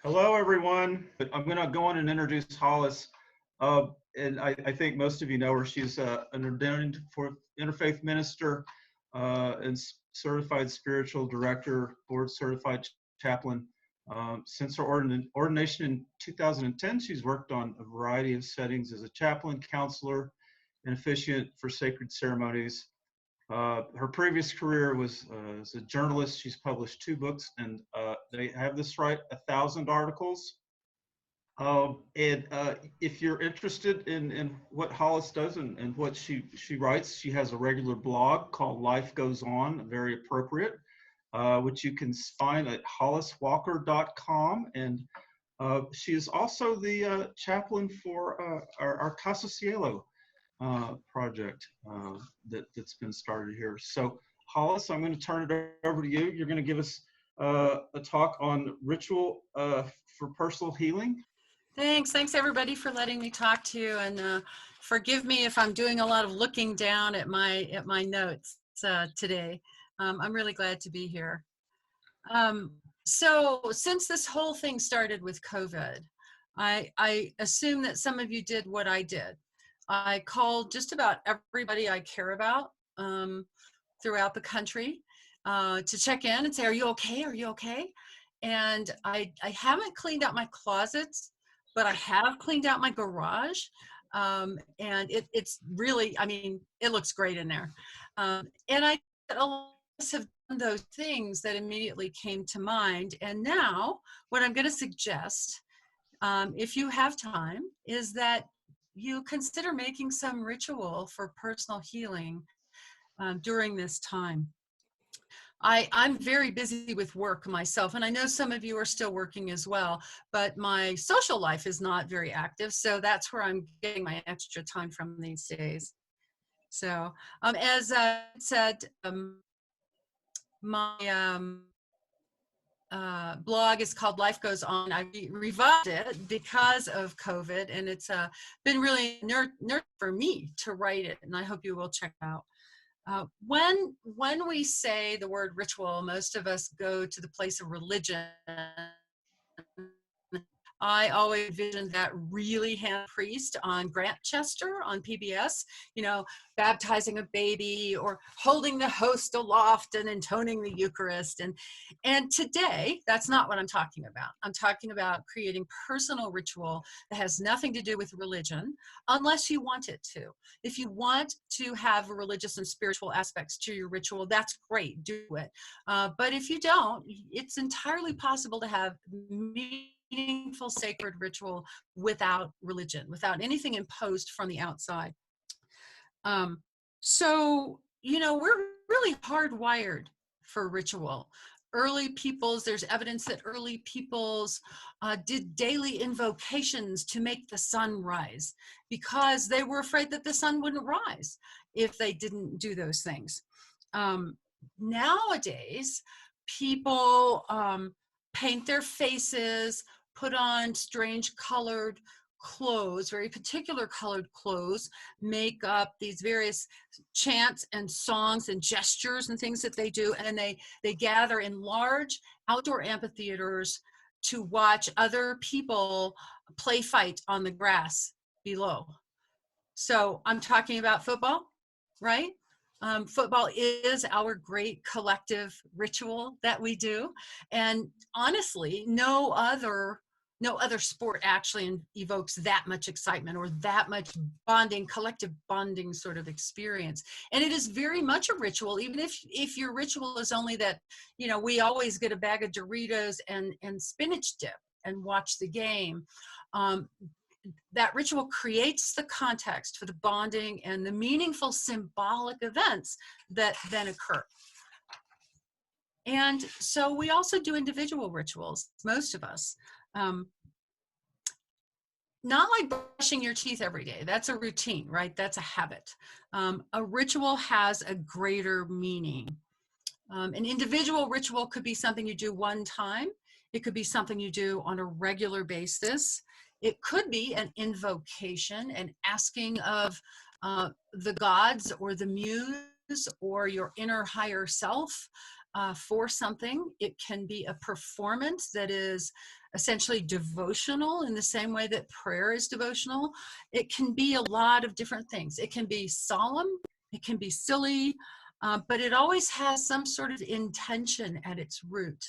Hello, everyone. I'm going to go on and introduce Hollis. And I think most of you know her. She's an ordained for interfaith minister and certified spiritual director, board certified chaplain. Since her ordination in 2010, she's worked on a variety of settings as a chaplain, counselor, and officiant for sacred ceremonies. Her previous career was as a journalist. She's published 2 books, and they have this right, 1,000 articles. And if you're interested in what Hollis does and what she writes, she has a regular blog called Life Goes On, very appropriate, which you can find at holliswalker.com. And she is also the chaplain for our Casa Cielo project that's been started here. So Hollis, I'm going to turn it over to you. You're going to give us a talk on ritual for personal healing. Thanks everybody for letting me talk to you, and forgive me if I'm doing a lot of looking down at my notes today. I'm really glad to be here. So since this whole thing started with COVID, I assume that some of you did what I did. I called just about everybody I care about throughout the country to check in and say, are you okay? Are you okay? And I haven't cleaned out my closets, but I have cleaned out my garage. And it's really, I mean, it looks great in there. And I a lot of us have done those things that immediately came to mind. And now what I'm going to suggest, if you have time, is that you consider making some ritual for personal healing during this time. I'm very busy with work myself, and I know some of you are still working as well, but my social life is not very active, so that's where I'm getting my extra time from these days. So as I said, my blog is called Life Goes On. I revived it because of COVID, and it's been really nurturing for me to write it, and I hope you will check it out. When we say the word ritual, most of us go to the place of religion. I always envisioned that really hand priest on Grantchester on PBS, you know, baptizing a baby or holding the host aloft and intoning the Eucharist. And today, that's not what I'm talking about. I'm talking about creating personal ritual that has nothing to do with religion, unless you want it to. If you want to have religious and spiritual aspects to your ritual, that's great, do it. But if you don't, it's entirely possible to have meaningful sacred ritual without religion, without anything imposed from the outside. So, you know, we're really hardwired for ritual. There's evidence that early peoples did daily invocations to make the sun rise because they were afraid that the sun wouldn't rise if they didn't do those things. Nowadays, people paint their faces, put on strange colored clothes, very particular colored clothes, make up these various chants and songs and gestures and things that they do, and they gather in large outdoor amphitheaters to watch other people play fight on the grass below. So I'm talking about football, right? Football is our great collective ritual that we do, and honestly, no other sport actually evokes that much excitement or that much bonding, collective bonding sort of experience. And it is very much a ritual, even if your ritual is only that, you know, we always get a bag of Doritos and spinach dip and watch the game. That ritual creates the context for the bonding and the meaningful symbolic events that then occur. And so we also do individual rituals, most of us. Not like brushing your teeth every day. That's a routine, right? That's a habit. A ritual has a greater meaning. An individual ritual could be something you do one time. It could be something you do on a regular basis. It could be an invocation, an asking of the gods or the muse or your inner higher self for something. It can be a performance that is essentially devotional in the same way that prayer is devotional. It can be a lot of different things. It can be solemn, it can be silly, but it always has some sort of intention at its root.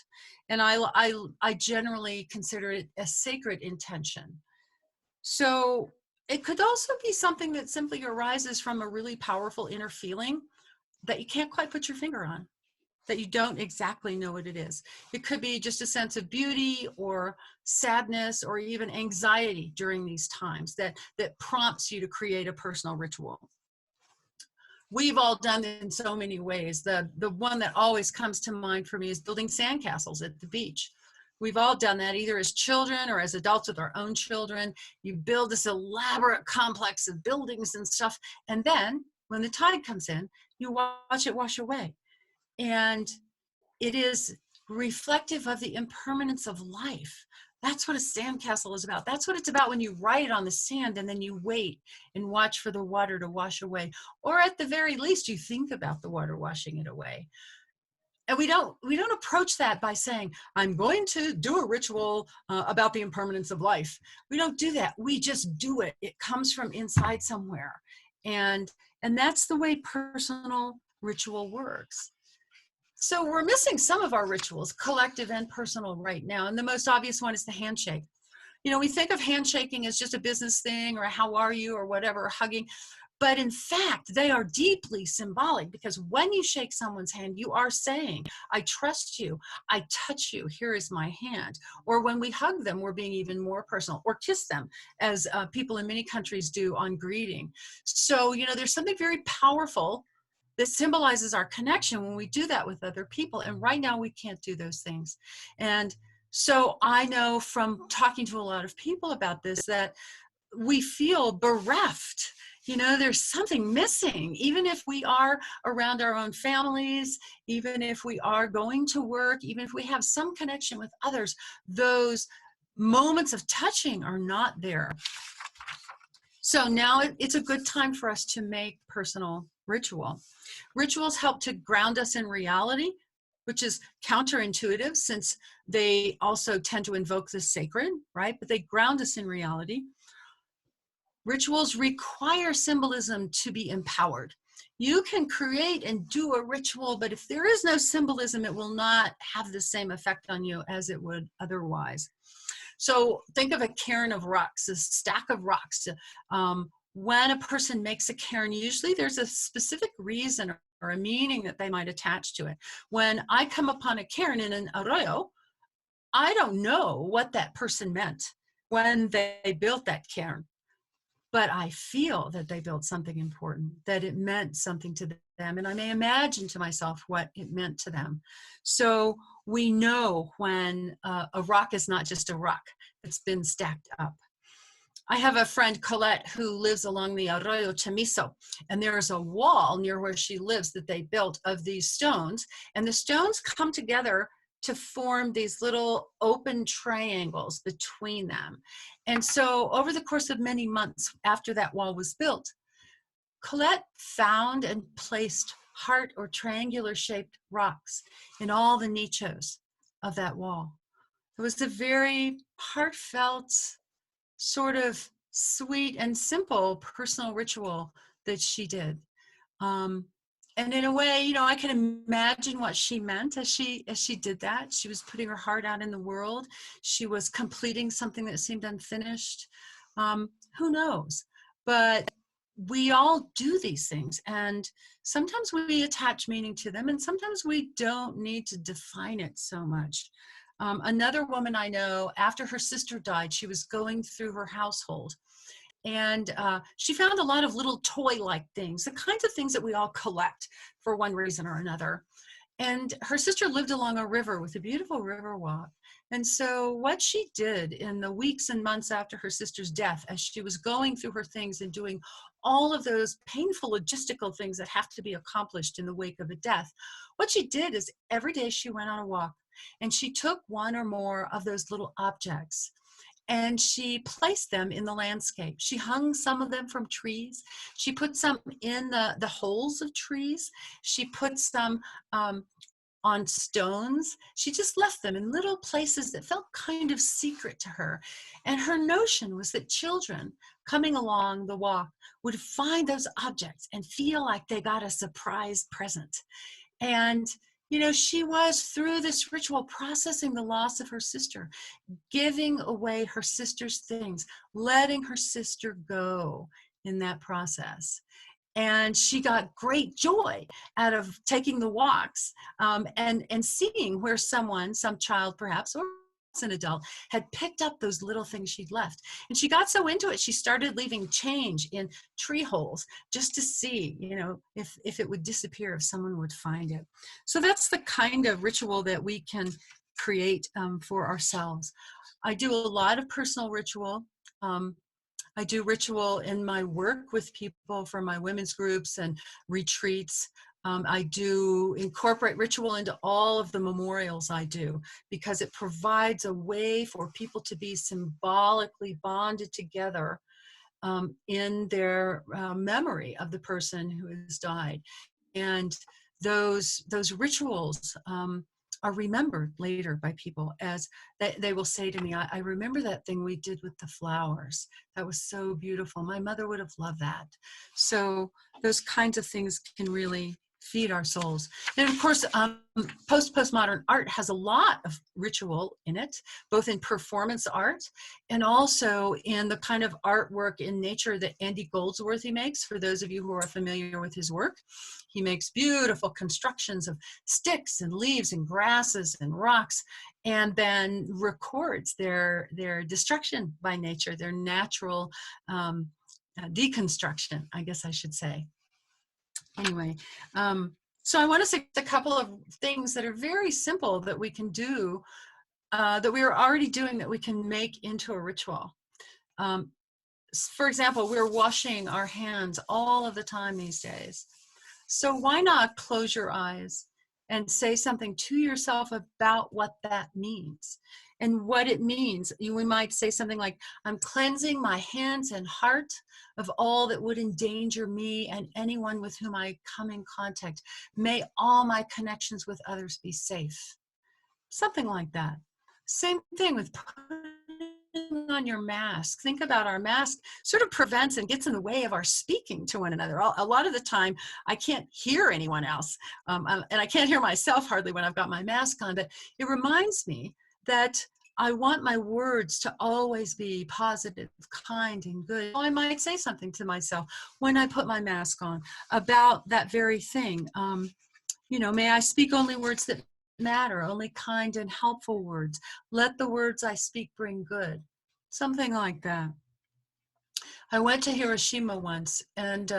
And I generally consider it a sacred intention. So it could also be something that simply arises from a really powerful inner feeling that you can't quite put your finger on, that you don't exactly know what it is. It could be just a sense of beauty or sadness or even anxiety during these times that prompts you to create a personal ritual. We've all done it in so many ways. The one that always comes to mind for me is building sandcastles at the beach. We've all done that either as children or as adults with our own children. You build this elaborate complex of buildings and stuff, and then when the tide comes in, you watch it wash away. And it is reflective of the impermanence of life. That's what a sandcastle is about. That's what it's about when you write it on the sand and then you wait and watch for the water to wash away. Or at the very least, you think about the water washing it away. And we don't approach that by saying, I'm going to do a ritual about the impermanence of life. We don't do that. We just do it. It comes from inside somewhere. And that's the way personal ritual works. So we're missing some of our rituals, collective and personal, right now. And the most obvious one is the handshake. You know, we think of handshaking as just a business thing or a how are you or whatever, or hugging. But in fact, they are deeply symbolic, because when you shake someone's hand, you are saying, I trust you, I touch you, here is my hand. Or when we hug them, we're being even more personal, or kiss them, as people in many countries do on greeting. So, you know, there's something very powerful that symbolizes our connection when we do that with other people. And right now we can't do those things. And so I know from talking to a lot of people about this that we feel bereft. You know, there's something missing, even if we are around our own families, even if we are going to work, even if we have some connection with others, those moments of touching are not there. So now it's a good time for us to make personal ritual. Rituals help to ground us in reality, which is counterintuitive since they also tend to invoke the sacred, right? But they ground us in reality. Rituals require symbolism to be empowered. You can create and do a ritual, but if there is no symbolism, it will not have the same effect on you as it would otherwise. So think of a cairn of rocks, a stack of rocks. When a person makes a cairn, usually there's a specific reason or a meaning that they might attach to it. When I come upon a cairn in an arroyo, I don't know what that person meant when they built that cairn, but I feel that they built something important, that it meant something to them, and I may imagine to myself what it meant to them. So we know when a rock is not just a rock, it's been stacked up. I have a friend, Colette, who lives along the Arroyo Chamizo, and there is a wall near where she lives that they built of these stones, and the stones come together to form these little open triangles between them. And so over the course of many months after that wall was built, Colette found and placed heart or triangular shaped rocks in all the nichos of that wall. It was a very heartfelt, sort of sweet and simple personal ritual that she did. And in a way, you know, I can imagine what she meant as she did that. She was putting her heart out in the world. She was completing something that seemed unfinished. Who knows? But we all do these things, and sometimes we attach meaning to them, and sometimes we don't need to define it so much. Another woman I know, after her sister died, she was going through her household, and she found a lot of little toy-like things, the kinds of things that we all collect for one reason or another. And her sister lived along a river with a beautiful river walk. And so what she did in the weeks and months after her sister's death, as she was going through her things and doing all of those painful logistical things that have to be accomplished in the wake of a death, what she did is every day she went on a walk and she took one or more of those little objects and she placed them in the landscape. She hung some of them from trees. She put some in the holes of trees. She put some on stones. She just left them in little places that felt kind of secret to her. And her notion was that children coming along the walk would find those objects and feel like they got a surprise present. And, she was, through this ritual, processing the loss of her sister, giving away her sister's things, letting her sister go in that process. And she got great joy out of taking the walks, and seeing where some child perhaps, or an adult, had picked up those little things she'd left. And she got so into it, she started leaving change in tree holes just to see, if it would disappear, if someone would find it. So that's the kind of ritual that we can create for ourselves. I do a lot of personal ritual. I do ritual in my work with people for my women's groups and retreats. I do incorporate ritual into all of the memorials I do, because it provides a way for people to be symbolically bonded together in their memory of the person who has died. And those rituals are remembered later by people, as they will say to me, I remember that thing we did with the flowers. That was so beautiful. My mother would have loved that. So those kinds of things can really feed our souls. And of course, postmodern art has a lot of ritual in it, both in performance art and also in the kind of artwork in nature that Andy Goldsworthy makes. For those of you who are familiar with his work, he makes beautiful constructions of sticks and leaves and grasses and rocks, and then records their destruction by nature, their natural deconstruction, I guess I should say. Anyway, so I want to say a couple of things that are very simple that we can do, that we are already doing, that we can make into a ritual. For example, we're washing our hands all of the time these days. So why not close your eyes and say something to yourself about what that means and what it means. We might say something like, I'm cleansing my hands and heart of all that would endanger me and anyone with whom I come in contact. May all my connections with others be safe. Something like that. Same thing with putting on your mask. Think about our mask sort of prevents and gets in the way of our speaking to one another. A lot of the time, I can't hear anyone else, and I can't hear myself hardly when I've got my mask on, but it reminds me that I want my words to always be positive, kind, and good. I might say something to myself when I put my mask on about that very thing. May I speak only words that matter, only kind and helpful words. Let the words I speak bring good. Something like that. I went to Hiroshima once, and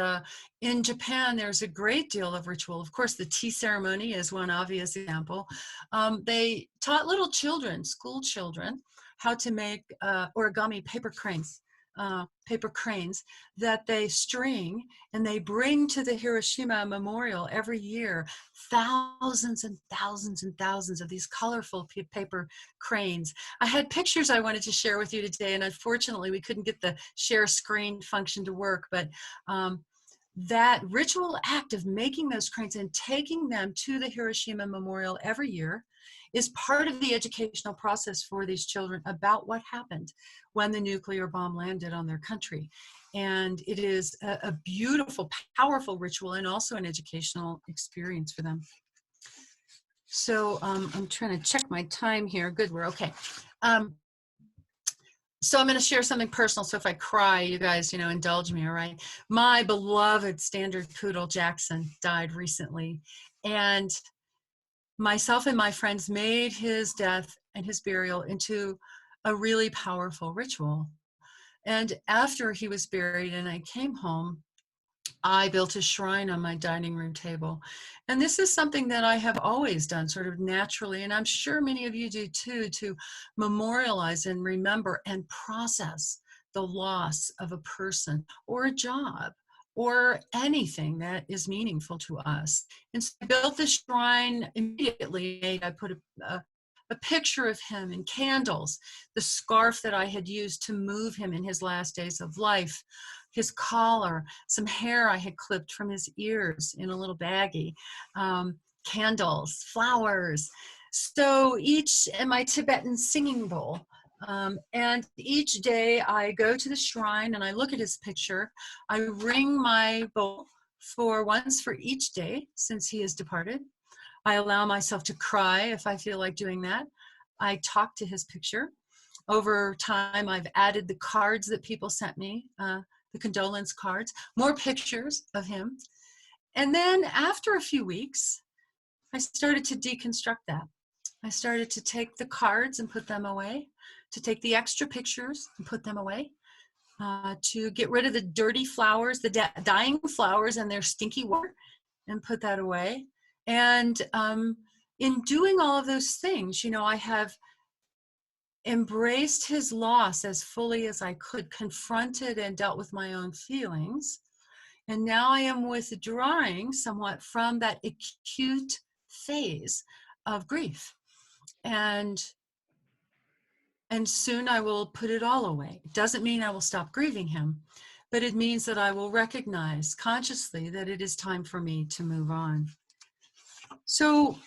in Japan, there's a great deal of ritual. Of course, the tea ceremony is one obvious example. They taught little children, school children, how to make origami paper cranes that they string and they bring to the Hiroshima Memorial every year, thousands and thousands and thousands of these colorful paper cranes. I had pictures I wanted to share with you today, and unfortunately we couldn't get the share screen function to work, but that ritual act of making those cranes and taking them to the Hiroshima Memorial every year is part of the educational process for these children about what happened when the nuclear bomb landed on their country. And it is a beautiful, powerful ritual and also an educational experience for them. So I'm trying to check my time here. Good, we're okay. So I'm going to share something personal. So if I cry, you guys, indulge me, all right? My beloved standard poodle, Jackson, died recently. And myself and my friends made his death and his burial into a really powerful ritual. And after he was buried and I came home, I built a shrine on my dining room table. And this is something that I have always done sort of naturally, and I'm sure many of you do too, to memorialize and remember and process the loss of a person or a job or anything that is meaningful to us. And so I built the shrine immediately. I put a picture of him and candles, the scarf that I had used to move him in his last days of life, his collar, some hair I had clipped from his ears in a little baggie, candles, flowers. So each, and my Tibetan singing bowl. And each day I go to the shrine and I look at his picture. I ring my bowl for once for each day since he has departed. I allow myself to cry if I feel like doing that. I talk to his picture. Over time, I've added the cards that people sent me, the condolence cards, more pictures of him. And then after a few weeks, I started to deconstruct that. I started to take the cards and put them away, to take the extra pictures and put them away, to get rid of the dirty flowers, the dying flowers and their stinky water, and put that away. And in doing all of those things, I have embraced his loss as fully as I could, confronted and dealt with my own feelings. And now I am withdrawing somewhat from that acute phase of grief. And soon I will put it all away. It doesn't mean I will stop grieving him, but it means that I will recognize consciously that it is time for me to move on. So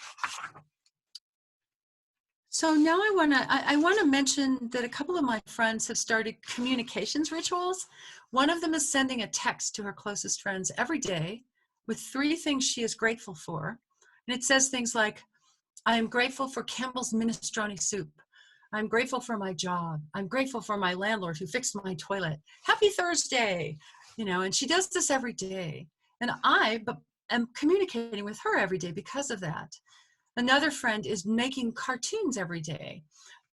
now I want to mention that a couple of my friends have started communications rituals. One of them is sending a text to her closest friends every day with 3 things she is grateful for. And it says things like, I am grateful for Campbell's minestrone soup. I'm grateful for my job. I'm grateful for my landlord who fixed my toilet. Happy Thursday. And she does this every day. And I am communicating with her every day because of that. Another friend is making cartoons every day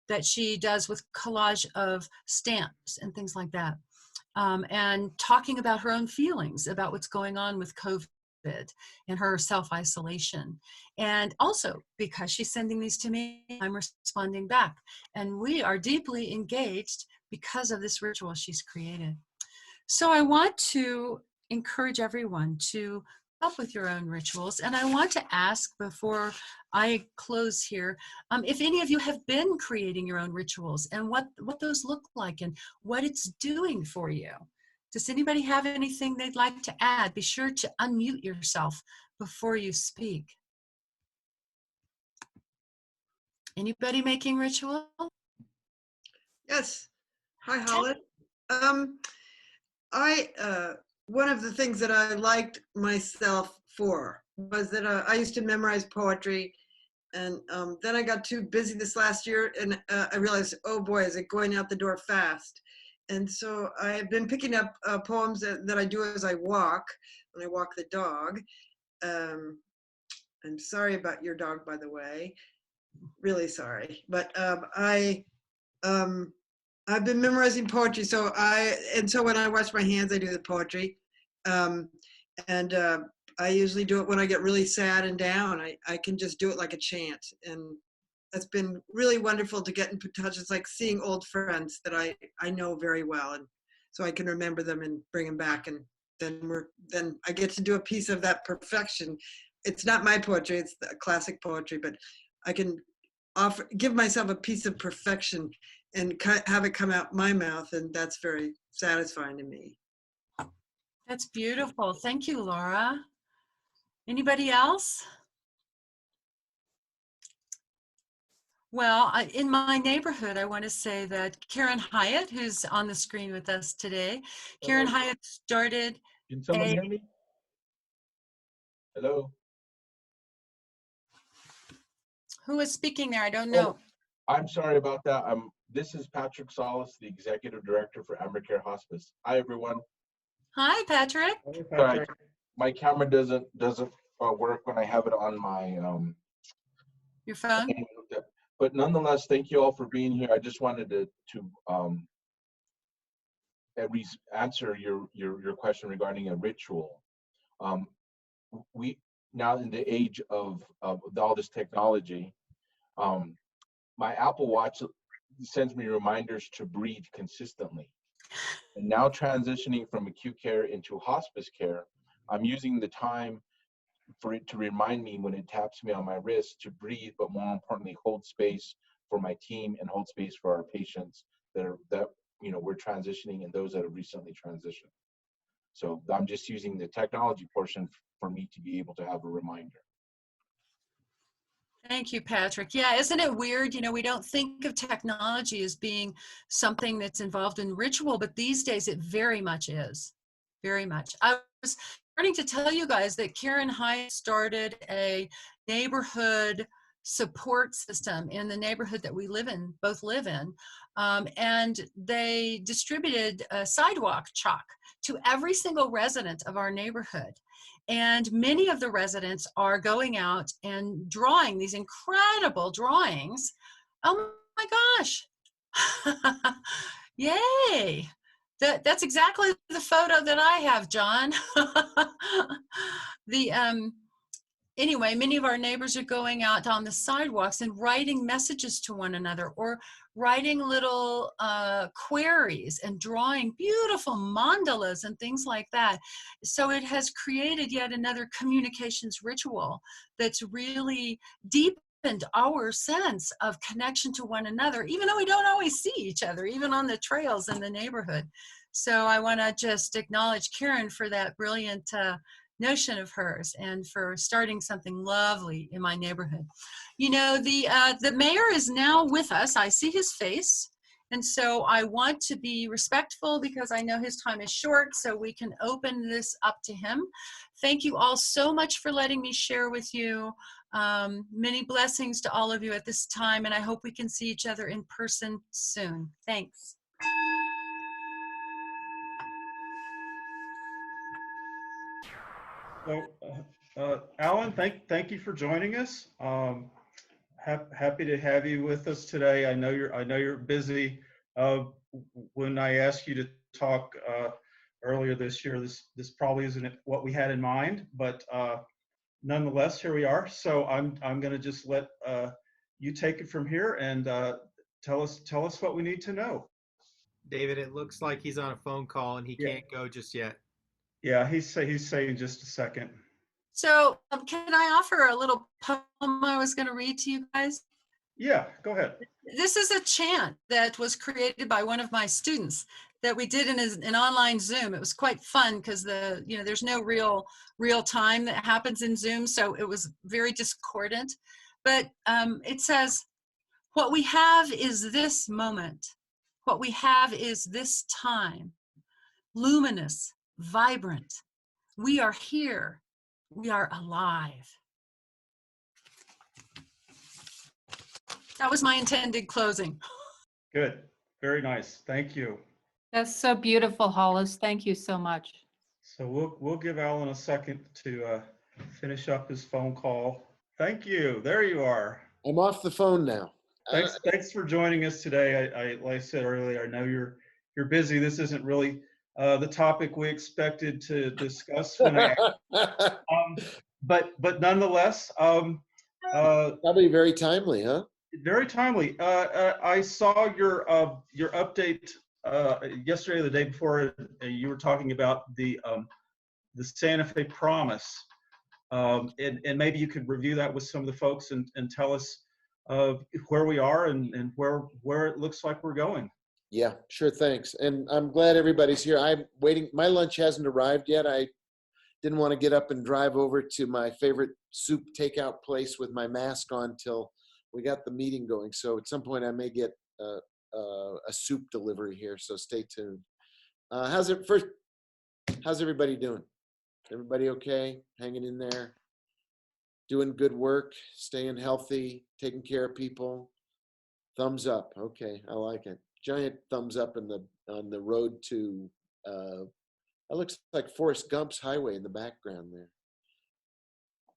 that she does with collage of stamps and things like that. And talking about her own feelings about what's going on with COVID and her self-isolation. And also because she's sending these to me, I'm responding back. And we are deeply engaged because of this ritual she's created. So I want to encourage everyone to up with your own rituals. And I want to ask before I close here, if any of you have been creating your own rituals and what those look like and what it's doing for you. Does anybody have anything they'd like to add? Be sure to unmute yourself before you speak. Anybody making ritual? Yes. Hi, Hollis. One of the things that I liked myself for was that I used to memorize poetry, and then I got too busy this last year, and I realized, oh boy, is it going out the door fast. And so I've been picking up poems that I do as I walk, when I walk the dog. I'm sorry about your dog, by the way, really sorry. But I've been memorizing poetry, so when I wash my hands, I do the poetry. I usually do it when I get really sad and down. I can just do it like a chant, and it's been really wonderful to get in touch. It's like seeing old friends that I know very well, and so I can remember them and bring them back, and then I get to do a piece of that perfection. It's not my poetry, it's the classic poetry, but I can give myself a piece of perfection and have it come out my mouth, and that's very satisfying to me. That's beautiful. Thank you, Laura. Anybody else? Well, in my neighborhood, I want to say that Karen Hyatt, who's on the screen with us today, Karen Hyatt started. Can someone hear me? Hello? Who is speaking there? I don't know. Oh, I'm sorry about that. This is Patrick Solis, the Executive Director for Ambercare Hospice. Hi, everyone. Hi, Patrick. Hey, Patrick. Sorry, my camera doesn't work when I have it on my your phone. But nonetheless, thank you all for being here. I just wanted to at least answer your question regarding a ritual. We now in the age of all this technology, my Apple Watch sends me reminders to breathe consistently. And now transitioning from acute care into hospice care, I'm using the time for it to remind me when it taps me on my wrist to breathe, but more importantly, hold space for my team and hold space for our patients that we're transitioning and those that have recently transitioned. So I'm just using the technology portion for me to be able to have a reminder. Thank you, Patrick. Yeah, isn't it weird? You know, we don't think of technology as being something that's involved in ritual, but these days it very much is. Very much. I was starting to tell you guys that Karen Hyatt started a neighborhood support system in the neighborhood that we both live in. And they distributed sidewalk chalk to every single resident of our neighborhood. And many of the residents are going out and drawing these incredible drawings. Oh my gosh. Yay. That's exactly the photo that I have, John. the Anyway, many of our neighbors are going out on the sidewalks and writing messages to one another, or writing little queries and drawing beautiful mandalas and things like that. So it has created yet another communications ritual that's really deepened our sense of connection to one another, even though we don't always see each other, even on the trails in the neighborhood. So I want to just acknowledge Karen for that brilliant notion of hers, and for starting something lovely in my neighborhood. You know, the mayor is now with us. I see his face, and so I want to be respectful because I know his time is short, so we can open this up to him. Thank you all so much for letting me share with you. Many blessings to all of you at this time, and I hope we can see each other in person soon. Thanks. So, Alan, thank you for joining us. Happy to have you with us today. I know you're busy. When I asked you to talk earlier this year, this probably isn't what we had in mind, but nonetheless, here we are. So I'm going to just let you take it from here and tell us what we need to know. David, it looks like he's on a phone call and he Yeah. can't go just yet. Yeah, he's saying just a second. So can I offer a little poem I was going to read to you guys? Yeah, go ahead. This is a chant that was created by one of my students that we did in an online Zoom. It was quite fun because there's no real time that happens in Zoom, so it was very discordant. But it says, "What we have is this moment. What we have is this time, luminous, vibrant. We are here. We are alive." That was my intended closing. Good. Very nice. Thank you. That's so beautiful, Hollis. Thank you so much. So we'll give Alan a second to finish up his phone call. Thank you. There you are. I'm off the phone now. Thanks for joining us today. I like I said earlier, I know you're busy. This isn't really the topic we expected to discuss when I but nonetheless, Probably very timely, huh? very timely. I saw your update yesterday or the day before. You were talking about the Santa Fe Promise, and maybe you could review that with some of the folks and tell us where we are and where it looks like we're going. Yeah, sure. Thanks. And I'm glad everybody's here. I'm waiting. My lunch hasn't arrived yet. I didn't want to get up and drive over to my favorite soup takeout place with my mask on till we got the meeting going. So at some point I may get a soup delivery here. So stay tuned. How's everybody doing? Everybody okay? Hanging in there? Doing good work? Staying healthy? Taking care of people? Thumbs up. Okay, I like it. Giant thumbs up on the road to that looks like Forrest Gump's highway in the background there.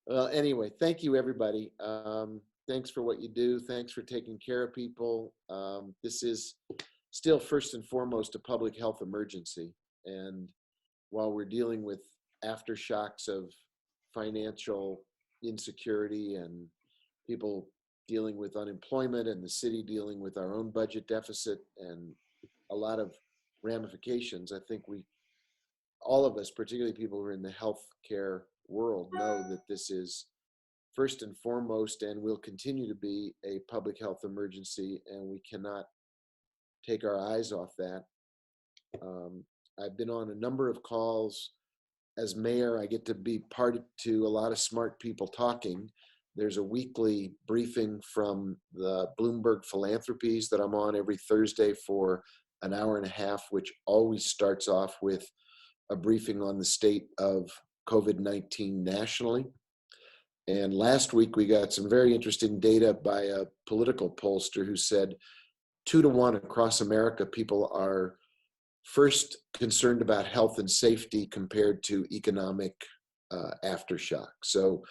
Well, anyway, thank you everybody. Thanks for what you do. Thanks for taking care of people. This is still first and foremost a public health emergency. And while we're dealing with aftershocks of financial insecurity and people dealing with unemployment and the city dealing with our own budget deficit and a lot of ramifications, I think all of us, particularly people who are in the healthcare world, know that this is first and foremost and will continue to be a public health emergency, and we cannot take our eyes off that. I've been on a number of calls. As mayor, I get to be party to a lot of smart people talking, There's a weekly briefing from the Bloomberg Philanthropies that I'm on every Thursday for an hour and a half, which always starts off with a briefing on the state of COVID-19 nationally. And last week we got some very interesting data by a political pollster who said 2-to-1 across America, people are first concerned about health and safety compared to economic aftershock. So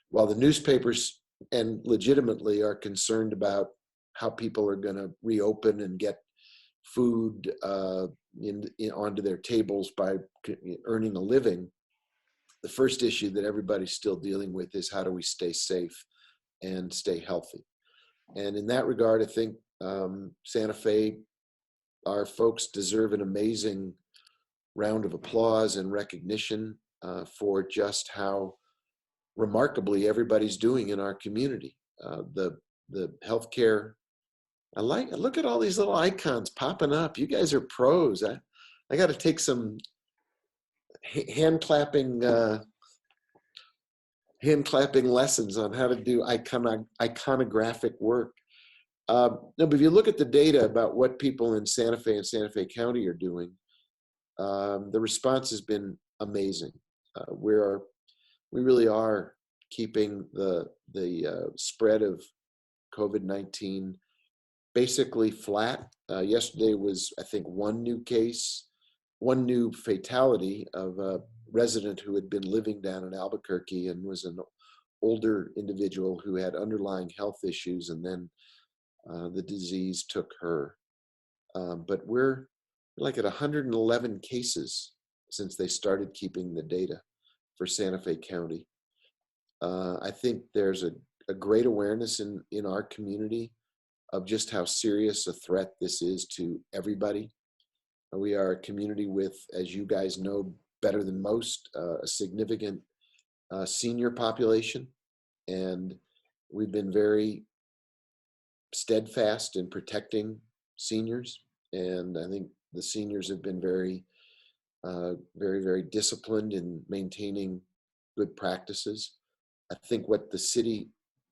while the newspapers and legitimately are concerned about how people are going to reopen and get food onto their tables by earning a living, the first issue that everybody's still dealing with is how do we stay safe and stay healthy. And in that regard, I think Santa Fe, our folks deserve an amazing round of applause and recognition for just how remarkably everybody's doing in our community. The healthcare, I look at all these little icons popping up. You guys are pros. I got to take some hand clapping lessons on how to do iconographic work. No, but if you look at the data about what people in Santa Fe and Santa Fe County are doing, the response has been amazing. We really are keeping the spread of COVID-19 basically flat. Yesterday was, I think, one new fatality of a resident who had been living down in Albuquerque and was an older individual who had underlying health issues, and then the disease took her. But we're like at 111 cases since they started keeping the data for Santa Fe County. I think there's a great awareness in our community of just how serious a threat this is to everybody. We are a community with, as you guys know better than most, a significant senior population, and we've been very steadfast in protecting seniors. And I think the seniors have been very, very disciplined in maintaining good practices. I think what the city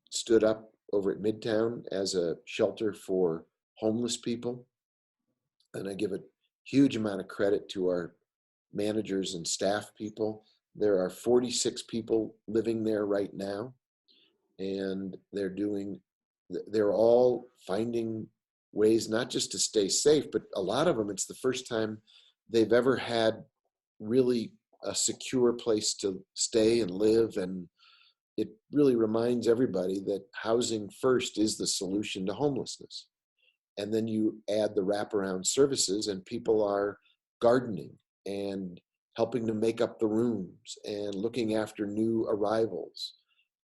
stood up over at Midtown as a shelter for homeless people, and I give a huge amount of credit to our managers and staff people. There are 46 people living there right now, and they're all finding ways not just to stay safe, but a lot of them, it's the first time they've ever had really a secure place to stay and live. And it really reminds everybody that housing first is the solution to homelessness. And then you add the wraparound services, and people are gardening and helping to make up the rooms and looking after new arrivals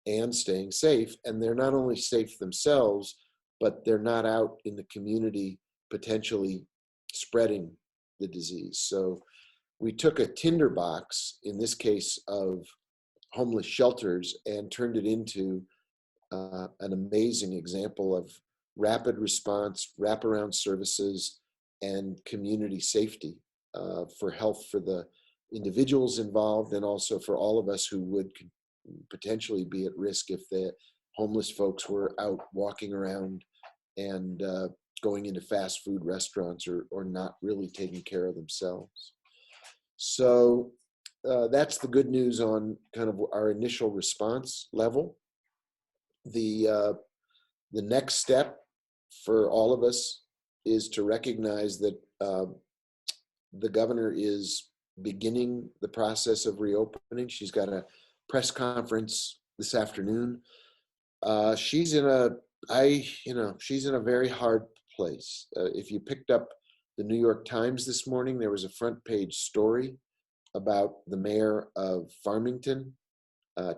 and staying safe. And they're not only safe themselves, but they're not out in the community potentially spreading the disease. So we took a tinderbox, in this case of homeless shelters, and turned it into an amazing example of rapid response, wraparound services, and community safety for health for the individuals involved, and also for all of us who would potentially be at risk if the homeless folks were out walking around and going into fast food restaurants or not really taking care of themselves. So that's the good news on kind of our initial response level. The next step for all of us is to recognize that the governor is beginning the process of reopening. She's got a press conference this afternoon. She's in a very hard place. If you picked up the New York Times this morning, there was a front page story about the mayor of Farmington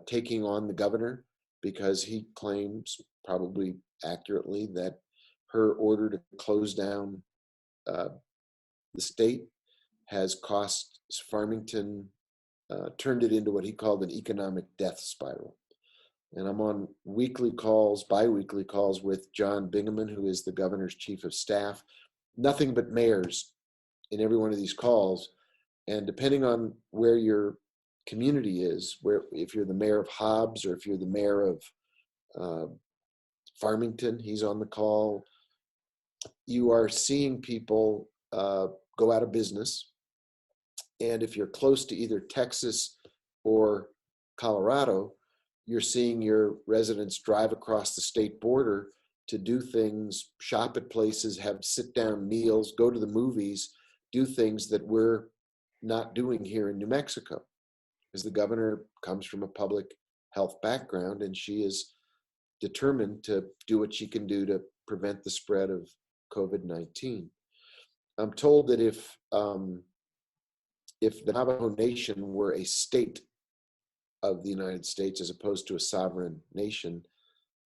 taking on the governor because he claims, probably accurately, that her order to close down the state has cost Farmington, turned it into what he called an economic death spiral. And I'm on bi-weekly calls with John Bingaman, who is the governor's chief of staff. Nothing but mayors in every one of these calls. And depending on where your community is, if you're the mayor of Hobbs or if you're the mayor of Farmington, he's on the call. You are seeing people go out of business. And if you're close to either Texas or Colorado, you're seeing your residents drive across the state border to do things, shop at places, have sit-down meals, go to the movies, do things that we're not doing here in New Mexico. Because the governor comes from a public health background, and she is determined to do what she can do to prevent the spread of COVID-19. I'm told that if the Navajo Nation were a state of the United States as opposed to a sovereign nation,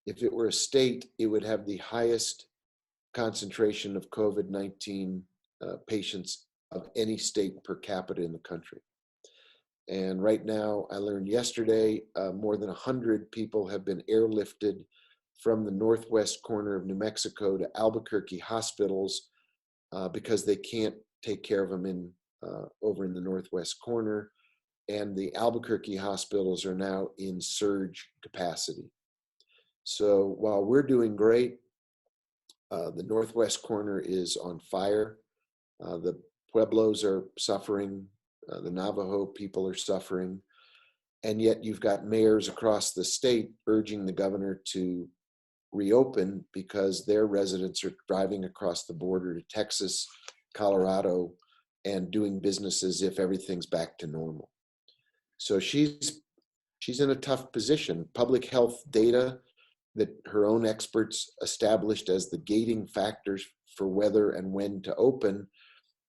if it were a state, it would have the highest concentration of COVID-19 patients of any state per capita in the country. And right now, I learned yesterday, more than 100 people have been airlifted from the northwest corner of New Mexico to Albuquerque hospitals because they can't take care of them over in the northwest corner. And the Albuquerque hospitals are now in surge capacity. So while we're doing great, the northwest corner is on fire. The Pueblos are suffering. The Navajo people are suffering. And yet you've got mayors across the state urging the governor to reopen because their residents are driving across the border to Texas, Colorado, and doing business as if everything's back to normal. So she's in a tough position. Public health data that her own experts established as the gating factors for whether and when to open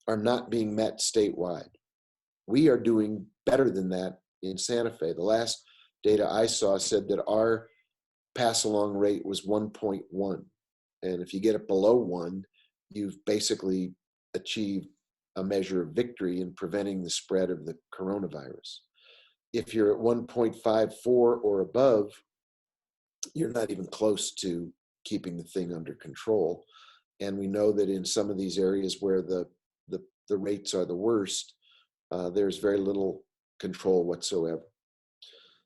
are not being met statewide. We are doing better than that in Santa Fe. The last data I saw said that our pass-along rate was 1.1. And if you get it below 1, you've basically achieved a measure of victory in preventing the spread of the coronavirus. If you're at 1.54 or above, you're not even close to keeping the thing under control. And we know that in some of these areas where the rates are the worst, there's very little control whatsoever.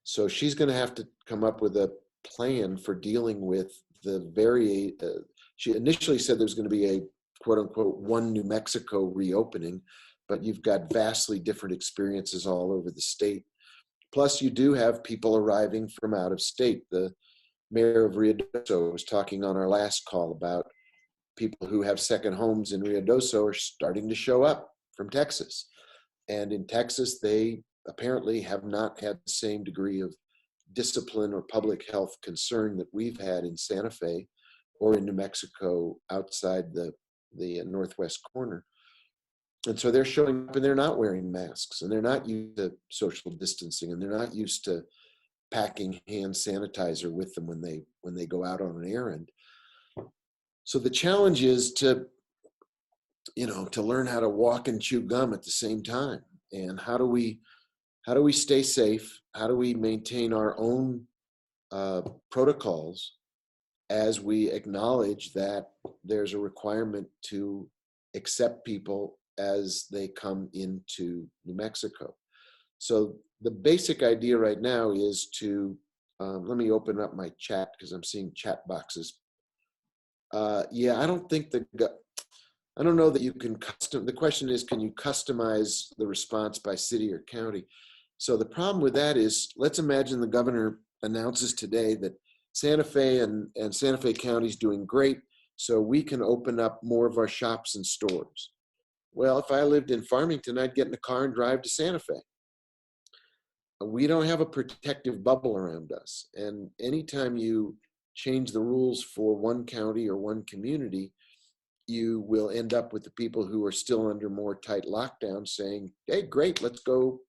So she's going to have to come up with a plan for dealing with the she initially said there's going to be a quote unquote one New Mexico reopening, but you've got vastly different experiences all over the state. Plus you do have people arriving from out of state. The mayor of Ruidoso was talking on our last call about people who have second homes in Ruidoso are starting to show up from Texas. And in Texas, they apparently have not had the same degree of discipline or public health concern that we've had in Santa Fe or in New Mexico outside the northwest corner. And so they're showing up and they're not wearing masks and they're not used to social distancing and they're not used to packing hand sanitizer with them when they go out on an errand. So the challenge is to learn how to walk and chew gum at the same time. And how do we stay safe? How do we maintain our own protocols as we acknowledge that there's a requirement to accept people as they come into New Mexico? So the basic idea right now is to, let me open up my chat because I'm seeing chat boxes. I don't know that you can the question is, can you customize the response by city or county? So the problem with that is, let's imagine the governor announces today that Santa Fe and Santa Fe County is doing great, so we can open up more of our shops and stores. Well, if I lived in Farmington, I'd get in a car and drive to Santa Fe. We don't have a protective bubble around us. And anytime you change the rules for one county or one community, you will end up with the people who are still under more tight lockdown saying, hey, great, let's go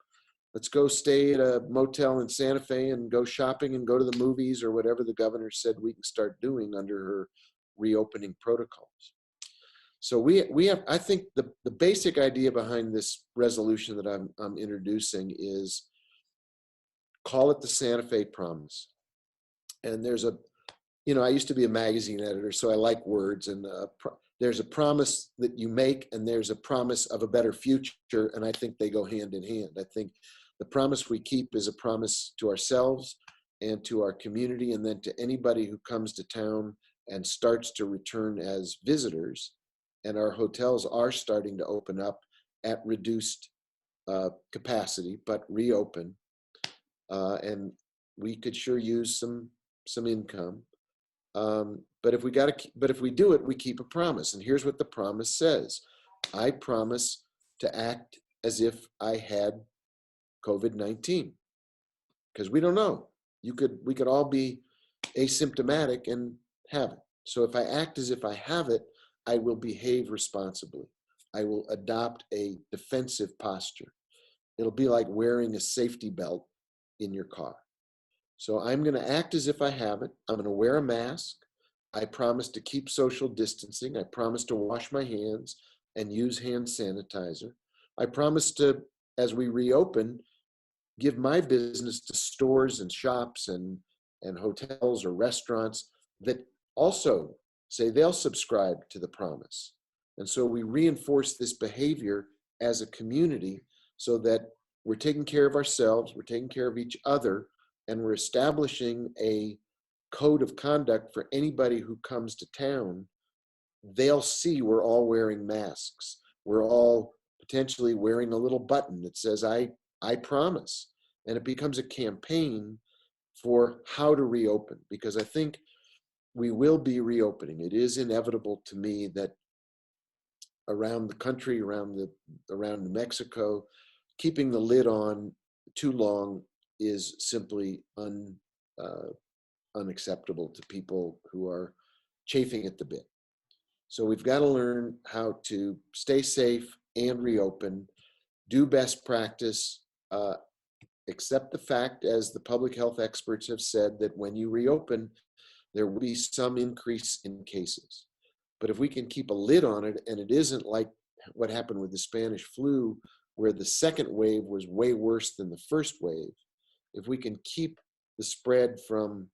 stay at a motel in Santa Fe and go shopping and go to the movies or whatever the governor said we can start doing under her reopening protocols. So we have, I think the basic idea behind this resolution that I'm introducing is, call it the Santa Fe Promise. And there's I used to be a magazine editor, so I like words, and there's a promise that you make and there's a promise of a better future, and I think they go hand in hand. I think the promise we keep is a promise to ourselves, and to our community, and then to anybody who comes to town and starts to return as visitors. And our hotels are starting to open up at reduced capacity, but reopen. And we could sure use some income. But if we do it, we keep a promise. And here's what the promise says: I promise to act as if I had COVID-19, because we don't know. We could all be asymptomatic and have it. So if I act as if I have it, I will behave responsibly. I will adopt a defensive posture. It'll be like wearing a safety belt in your car. So I'm going to act as if I have it. I'm going to wear a mask. I promise to keep social distancing. I promise to wash my hands and use hand sanitizer. I promise to, as we reopen, give my business to stores and shops and hotels or restaurants that also say they'll subscribe to the promise. And so we reinforce this behavior as a community so that we're taking care of ourselves, we're taking care of each other, and we're establishing a code of conduct for anybody who comes to town. They'll see we're all wearing masks. We're all potentially wearing a little button that says, I promise. And it becomes a campaign for how to reopen, because I think we will be reopening. It is inevitable to me that around the country, around New Mexico, keeping the lid on too long is simply unacceptable to people who are chafing at the bit. So we've got to learn how to stay safe and reopen, do best practice, accept the fact, as the public health experts have said, that when you reopen, there will be some increase in cases. But if we can keep a lid on it, and it isn't like what happened with the Spanish flu, where the second wave was way worse than the first wave, if we can keep the spread from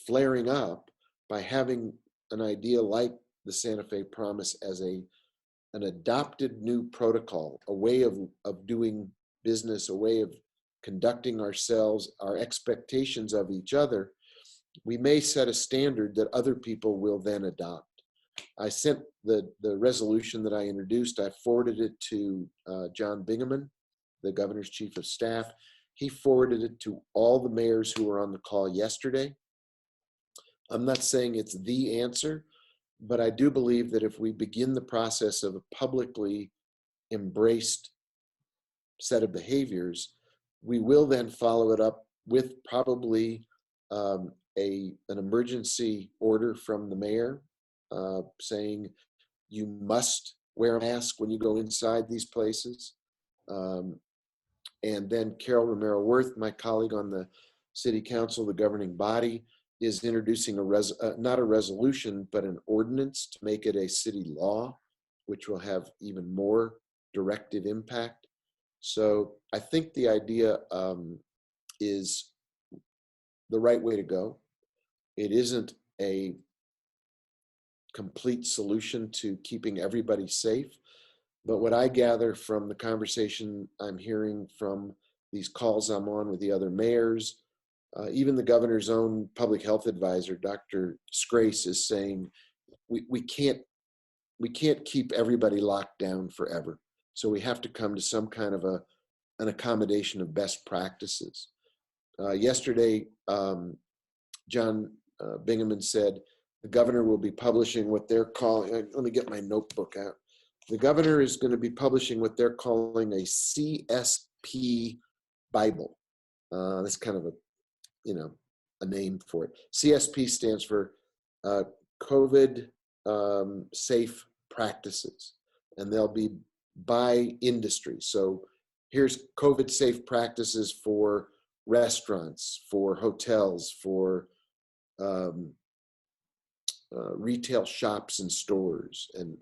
flaring up by having an idea like the Santa Fe Promise as an adopted new protocol, a way of doing business, a way of conducting ourselves, our expectations of each other, we may set a standard that other people will then adopt. I sent the resolution that I introduced, I forwarded it to John Bingaman, the governor's chief of staff. He forwarded it to all the mayors who were on the call yesterday. I'm not saying it's the answer, but I do believe that if we begin the process of a publicly embraced set of behaviors, we will then follow it up with probably an emergency order from the mayor saying you must wear a mask when you go inside these places. And then Carol Romero Worth, my colleague on the city council, the governing body, is introducing not a resolution, but an ordinance to make it a city law, which will have even more directive impact. So I think the idea is the right way to go. It isn't a complete solution to keeping everybody safe, but what I gather from the conversation I'm hearing from these calls I'm on with the other mayors, even the governor's own public health advisor, Dr. Scrace, is saying we can't keep everybody locked down forever. So we have to come to some kind of an accommodation of best practices. Yesterday, John Bingaman said the governor will be publishing what they're calling, let me get my notebook out. The governor is going to be publishing what they're calling a CSP Bible. That's kind of a name for it. CSP stands for COVID safe practices, and they'll be by industry. So here's COVID safe practices for restaurants, for hotels, for retail shops and stores. And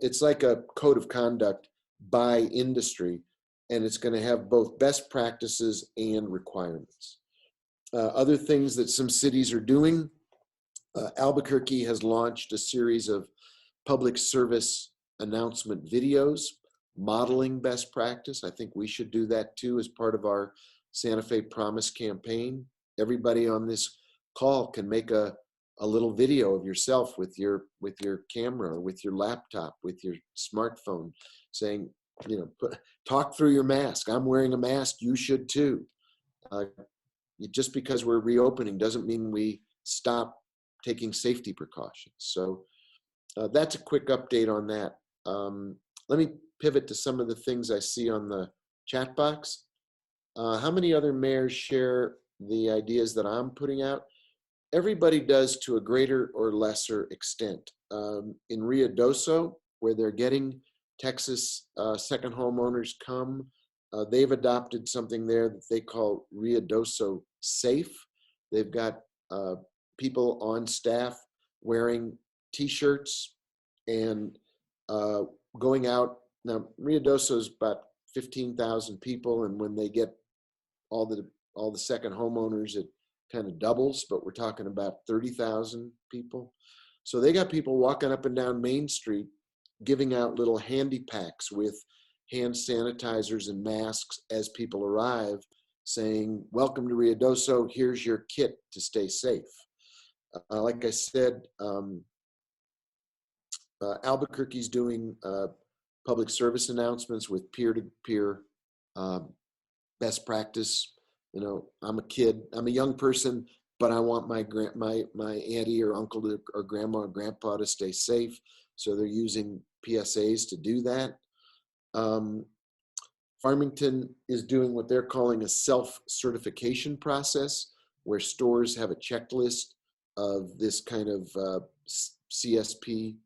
it's like a code of conduct by industry, and it's going to have both best practices and requirements. Other things that some cities are doing, Albuquerque has launched a series of public service announcement videos modeling best practice. I think we should do that too as part of our Santa Fe Promise campaign. everybody on this call can make a little video of yourself with your camera or with your laptop, with your smartphone, saying, talk through your mask. I'm wearing a mask. You should too. Just because we're reopening doesn't mean we stop taking safety precautions. So that's a quick update on that. Let me pivot to some of the things I see on the chat box. How many other mayors share the ideas that I'm putting out? Everybody does to a greater or lesser extent. In Ruidoso, where they're getting Texas second homeowners come, they've adopted something there that they call Ruidoso Safe. They've got people on staff wearing T-shirts and going out. Now, Ruidoso is about 15,000 people, and when they get all the second homeowners, it kind of doubles, but we're talking about 30,000 people. So they got people walking up and down Main Street, giving out little handy packs with hand sanitizers and masks as people arrive, saying, welcome to Ruidoso, here's your kit to stay safe. Like I said, Albuquerque's doing public service announcements with peer-to-peer best practice. I'm a kid, I'm a young person, but I want my auntie or uncle or grandma or grandpa to stay safe. So they're using PSAs to do that. Farmington is doing what they're calling a self-certification process, where stores have a checklist of this kind of CSP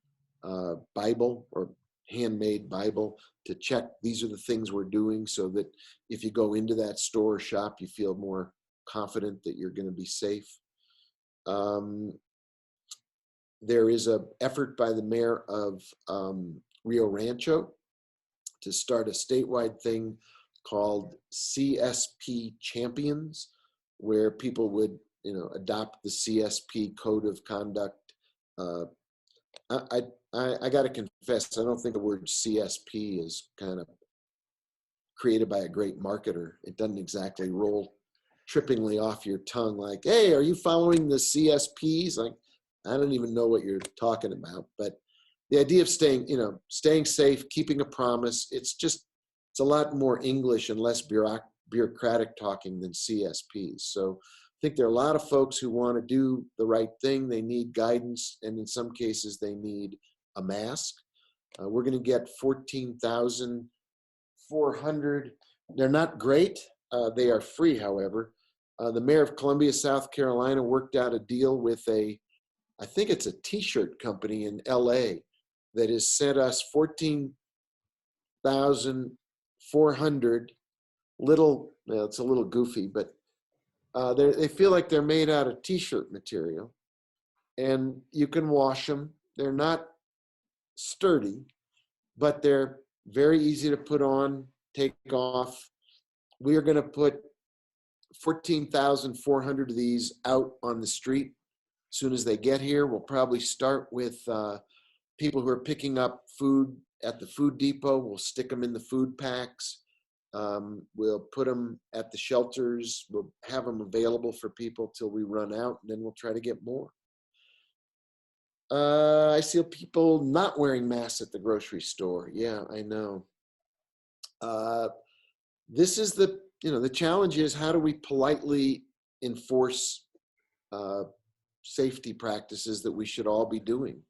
Bible or handmade Bible to check these are the things we're doing, so that if you go into that store or shop, you feel more confident that you're going to be safe. There is an effort by the mayor of Rio Rancho to start a statewide thing called CSP Champions, where people would, adopt the CSP code of conduct. I got to confess, I don't think the word CSP is kind of created by a great marketer. It doesn't exactly roll trippingly off your tongue like, hey, are you following the CSPs? Like, I don't even know what you're talking about. But the idea of staying safe, keeping a promise, it's a lot more English and less bureaucratic talking than CSPs. So I think there are a lot of folks who want to do the right thing. They need guidance, and in some cases they need a mask. We're going to get 14,400. They're not great. They are free, however. The mayor of Columbia, South Carolina, worked out a deal with I think it's a t-shirt company in LA that has sent us 14,400 little, well, it's a little goofy, but they feel like they're made out of t-shirt material, and you can wash them. They're not sturdy, but they're very easy to put on, take off. We are going to put 14,400 of these out on the street as soon as they get here. We'll probably start with people who are picking up food at the food depot. We'll stick them in the food packs. We'll put them at the shelters. We'll have them available for people till we run out, and then we'll try to get more. I see people not wearing masks at the grocery store. Yeah, I know. This is the challenge is, how do we politely enforce safety practices that we should all be doing?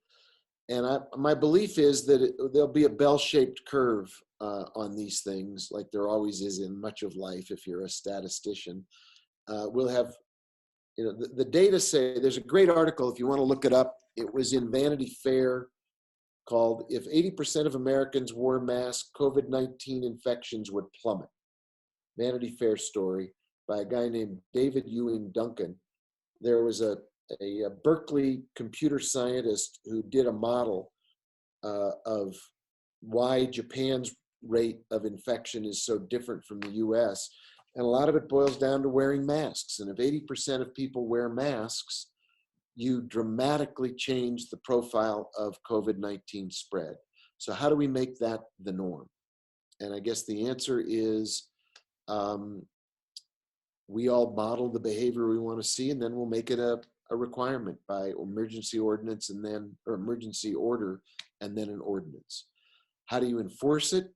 And my belief is that there'll be a bell-shaped curve on these things, like there always is in much of life if you're a statistician. We'll have, the data say, there's a great article, if you want to look it up. It was in Vanity Fair called, "If 80% of Americans wore masks, COVID-19 infections would plummet." Vanity Fair story by a guy named David Ewing Duncan. There was a Berkeley computer scientist who did a model of why Japan's rate of infection is so different from the US. And a lot of it boils down to wearing masks. And if 80% of people wear masks, you dramatically change the profile of COVID-19 spread. So how do we make that the norm? And I guess the answer is we all model the behavior we want to see, and then we'll make it a requirement by emergency ordinance and then, or emergency order, and then an ordinance. How do you enforce it?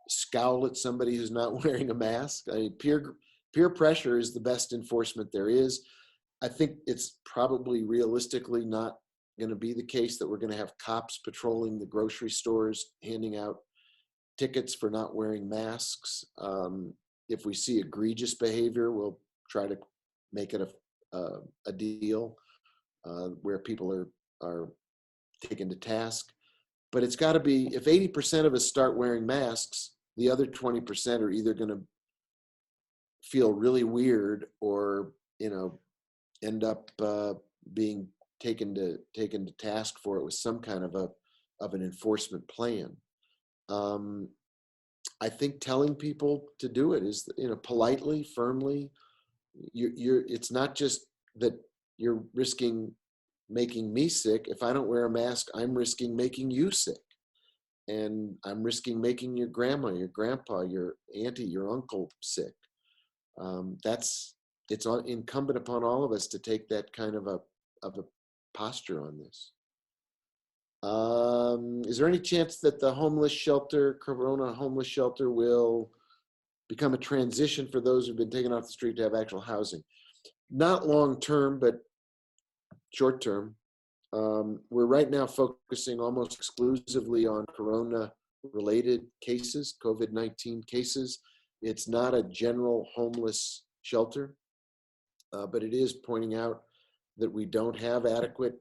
Scowl at somebody who's not wearing a mask. I mean, peer pressure is the best enforcement there is. I think it's probably realistically not going to be the case that we're going to have cops patrolling the grocery stores, handing out tickets for not wearing masks. If we see egregious behavior, we'll try to make it a deal where people are taken to task. But it's got to be, if 80% of us start wearing masks, the other 20% are either going to feel really weird or, end up being taken to task for it with some kind of an enforcement plan. I think telling people to do it is, politely, firmly. It's not just that you're risking making me sick. If I don't wear a mask, I'm risking making you sick. And I'm risking making your grandma, your grandpa, your auntie, your uncle sick. It's incumbent upon all of us to take that kind of a posture on this. Is there any chance that the homeless shelter, Corona homeless shelter, will become a transition for those who've been taken off the street to have actual housing? Not long term, but short term. We're right now focusing almost exclusively on Corona related cases, COVID-19 cases. It's not a general homeless shelter, but it is pointing out that we don't have adequate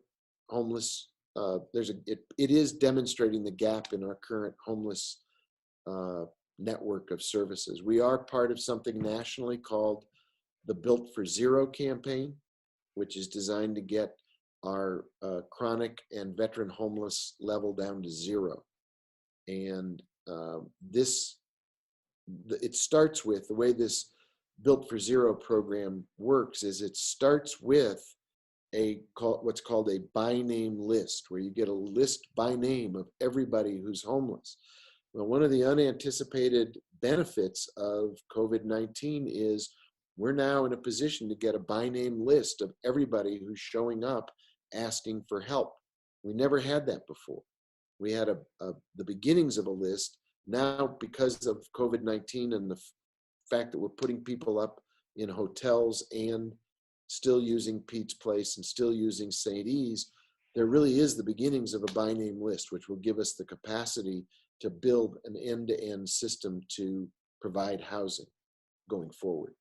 homeless. It is demonstrating the gap in our current homeless network of services. We are part of something nationally called the Built for Zero campaign, which is designed to get our chronic and veteran homeless level down to zero. And it starts with, the way this Built for Zero program works is it starts with what's called a by name list, where you get a list by name of everybody who's homeless. Well, one of the unanticipated benefits of COVID-19 is we're now in a position to get a by name list of everybody who's showing up asking for help. We never had that before. We had the beginnings of a list. Now, because of COVID-19 and the fact that we're putting people up in hotels and still using Pete's Place and still using St. E's, there really is the beginnings of a by name list, which will give us the capacity to build an end-to-end system to provide housing going forward.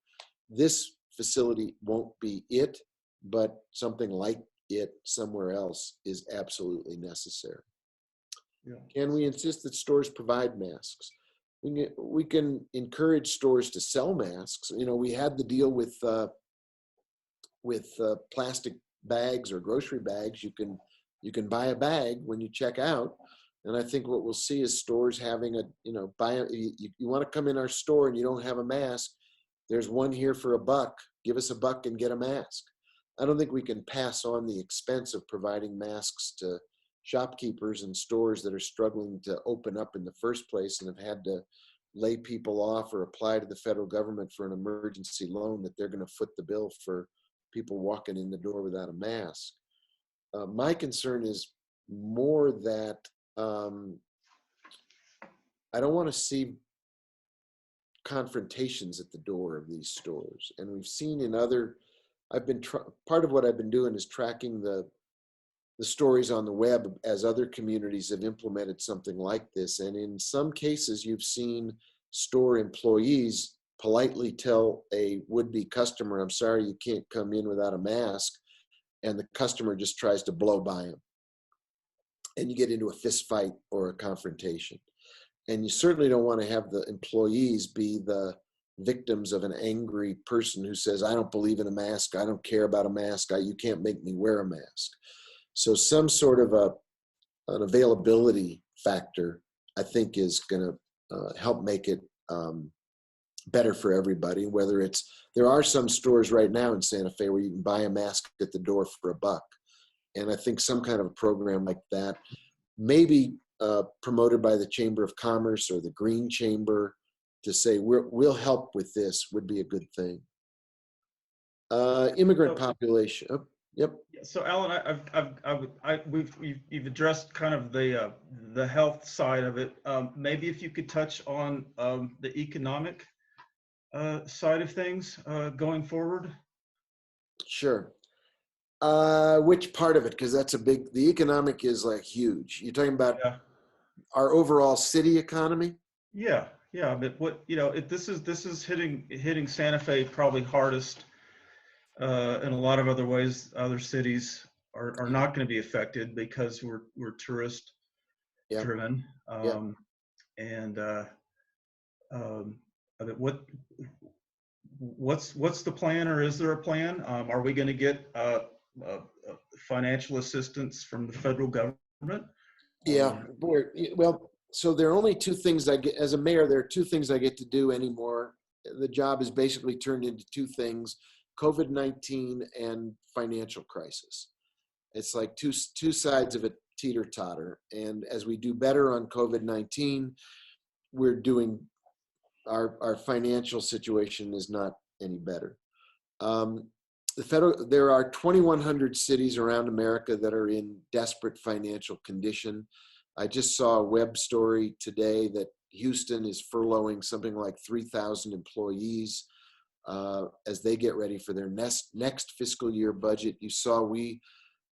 This facility won't be it, but something like it somewhere else is absolutely necessary. Yeah. Can we insist that stores provide masks? We can encourage stores to sell masks. We had the deal with plastic bags or grocery bags. You can buy a bag when you check out. And I think what we'll see is stores having you want to come in our store and you don't have a mask, there's one here for $1. Give us $1 and get a mask. I don't think we can pass on the expense of providing masks to shopkeepers and stores that are struggling to open up in the first place and have had to lay people off or apply to the federal government for an emergency loan, that they're going to foot the bill for people walking in the door without a mask. My concern is more that I don't want to see confrontations at the door of these stores. And we've seen in other, part of what I've been doing is tracking the stories on the web as other communities have implemented something like this. And in some cases, you've seen store employees politely tell a would-be customer, I'm sorry, you can't come in without a mask. And the customer just tries to blow by him. And you get into a fist fight or a confrontation. And you certainly don't want to have the employees be the victims of an angry person who says, I don't believe in a mask, I don't care about a mask, you can't make me wear a mask. So some sort of an availability factor, I think, is going to help make it better for everybody. Whether there are some stores right now in Santa Fe where you can buy a mask at the door for $1. And I think some kind of a program like that, maybe promoted by the Chamber of Commerce or the Green Chamber, to say we'll help with this would be a good thing. Immigrant population. Oh, yep. So Alan, you've addressed kind of the health side of it. Maybe if you could touch on the economic side of things going forward. Sure. Which part of it? Because that's the economic is like huge. You're talking about Yeah. our overall city economy? Yeah. But this is hitting Santa Fe probably hardest. In a lot of other ways, other cities are not going to be affected because we're tourist driven. Yeah. And I mean, what's the plan, or is there a plan? Are we going to get financial assistance from the federal government? Yeah. Well, so there are only two things I get as a mayor. There are two things I get to do anymore. The job is basically turned into two things: COVID-19 and financial crisis. It's like two sides of a teeter-totter. And as we do better on COVID-19, we're doing our financial situation is not any better. There are 2,100 cities around America that are in desperate financial condition. I just saw a web story today that Houston is furloughing something like 3,000 employees as they get ready for their next fiscal year budget. You saw we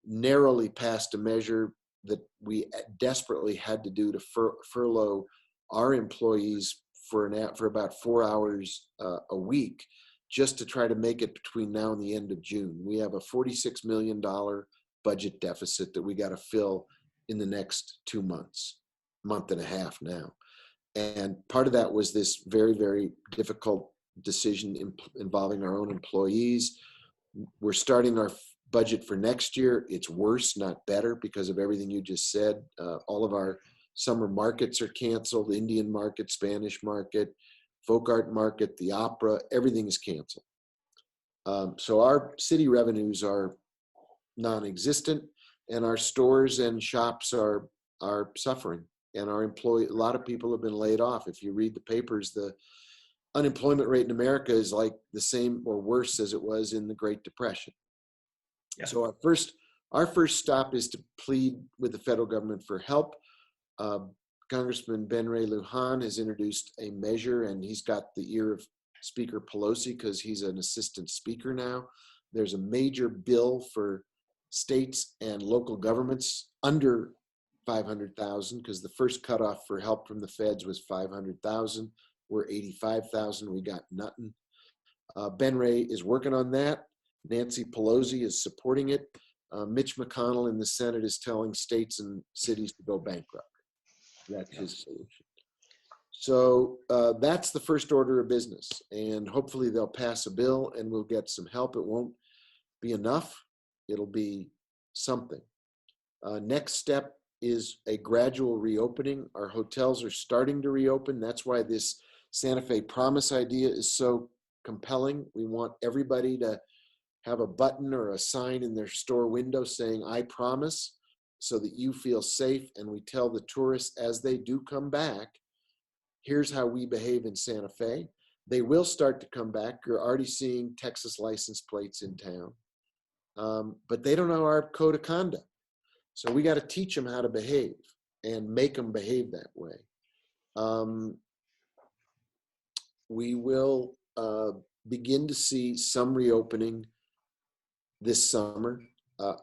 narrowly passed a measure that we desperately had to do to furlough our employees for about 4 hours a week, just to try to make it between now and the end of June. We have a $46 million budget deficit that we got to fill in the next 2 months, month and a half now. And part of that was this very, very difficult decision involving our own employees. We're starting our budget for next year. It's worse, not better, because of everything you just said. All of our summer markets are canceled: Indian market, Spanish market, folk art market, the opera, everything is canceled. So our city revenues are non-existent, and our stores and shops are suffering, and a lot of people have been laid off. If you read the papers, the unemployment rate in America is like the same or worse as it was in the Great Depression. Yeah. So our first stop is to plead with the federal government for help. Congressman Ben Ray Lujan has introduced a measure, and he's got the ear of Speaker Pelosi because he's an assistant speaker now. There's a major bill for states and local governments under 500,000, because the first cutoff for help from the feds was 500,000. We're 85,000. We got nothing. Ben Ray is working on that. Nancy Pelosi is supporting it. Mitch McConnell in the Senate is telling states and cities to go bankrupt. That's his solution. So that's the first order of business. And hopefully they'll pass a bill and we'll get some help. It won't be enough. It'll be something. Next step is a gradual reopening. Our hotels are starting to reopen. That's why this Santa Fe Promise idea is so compelling. We want everybody to have a button or a sign in their store window saying, "I promise," so that you feel safe. And we tell the tourists as they do come back, here's how we behave in Santa Fe. They will start to come back. You're already seeing Texas license plates in town. But they don't know our code of conduct. So we got to teach them how to behave and make them behave that way. We will begin to see some reopening this summer.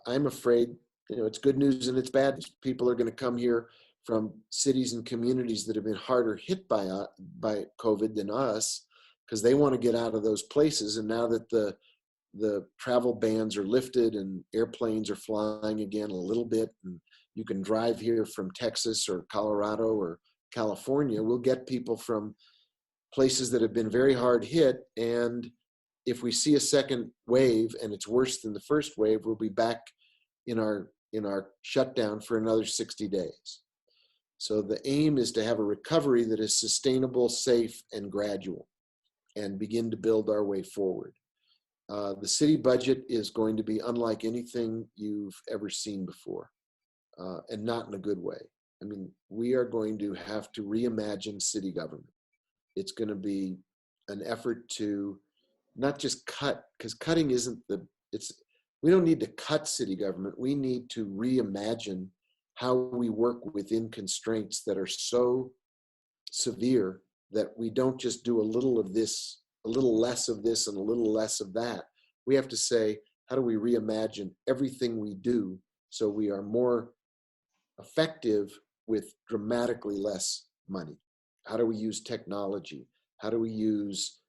I'm afraid, it's good news and it's bad news. People are going to come here from cities and communities that have been harder hit by COVID than us, because they want to get out of those places. And now that the travel bans are lifted and airplanes are flying again a little bit, and you can drive here from Texas or Colorado or California, we'll get people from places that have been very hard hit. And if we see a second wave and it's worse than the first wave, we'll be back in our shutdown for another 60 days. So the aim is to have a recovery that is sustainable, safe, and gradual, and begin to build our way forward. The city budget is going to be unlike anything you've ever seen before, and not in a good way. I mean, we are going to have to reimagine city government. It's going to be an effort to not just cut, because cutting isn't we don't need to cut city government. We need to reimagine how we work within constraints that are so severe that we don't just do a little of this, a little less of this, and a little less of that. We have to say, how do we reimagine everything we do so we are more effective with dramatically less money? How do we use technology? How do we use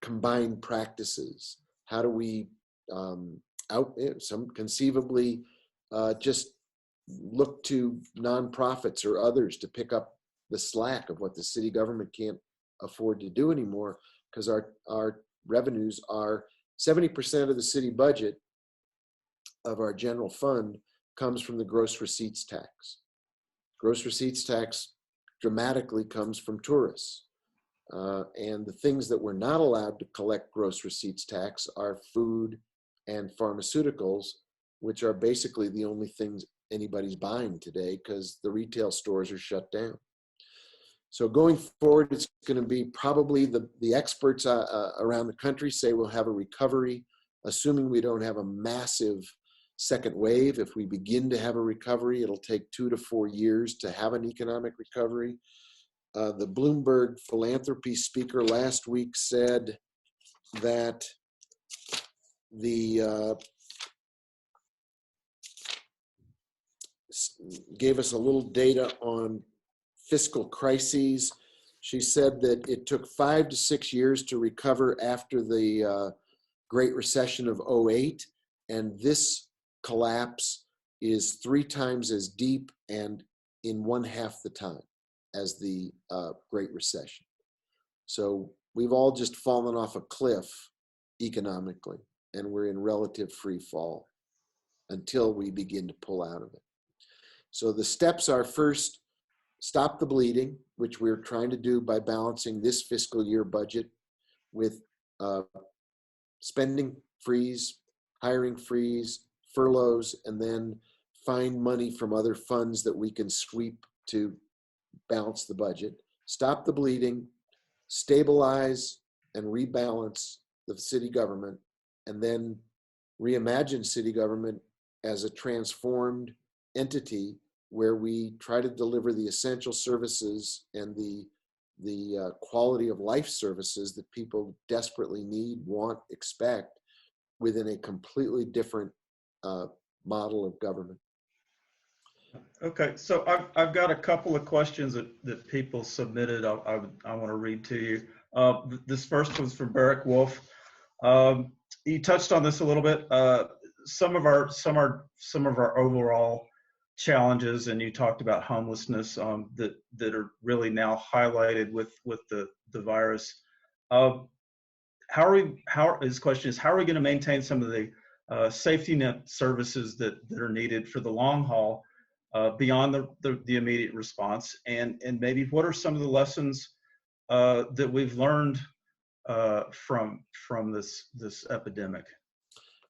combined practices? How do we conceivably just look to nonprofits or others to pick up the slack of what the city government can't afford to do anymore, because our revenues are 70% of the city budget of our general fund comes from the gross receipts tax. Gross receipts tax dramatically comes from tourists. And the things that we're not allowed to collect gross receipts tax are food and pharmaceuticals, which are basically the only things anybody's buying today because the retail stores are shut down. So going forward, it's going to be probably the experts around the country say we'll have a recovery, assuming we don't have a massive second wave. If we begin to have a recovery, it'll take 2 to 4 years to have an economic recovery. The Bloomberg philanthropy speaker last week said that gave us a little data on fiscal crises. She said that it took 5 to 6 years to recover after the Great Recession of '08, and this collapse is 3 times as deep and in 1/2 the time as the Great Recession. So we've all just fallen off a cliff economically, and we're in relative free fall until we begin to pull out of it. So the steps are, first, stop the bleeding, which we're trying to do by balancing this fiscal year budget with spending freeze, hiring freeze, furloughs, and then find money from other funds that we can sweep to balance the budget. Stop the bleeding, stabilize and rebalance the city government, and then reimagine city government as a transformed entity where we try to deliver the essential services and the quality of life services that people desperately need, want, expect within a completely different model of government. Okay, so I've got a couple of questions that people submitted. I want to read to you. This first one's from Barrick Wolf. You touched on this a little bit. Some of our overall challenges, and you talked about homelessness that are really now highlighted with the virus. His question is, how are we going to maintain some of the safety net services that are needed for the long haul beyond the immediate response, and maybe what are some of the lessons that we've learned from this epidemic,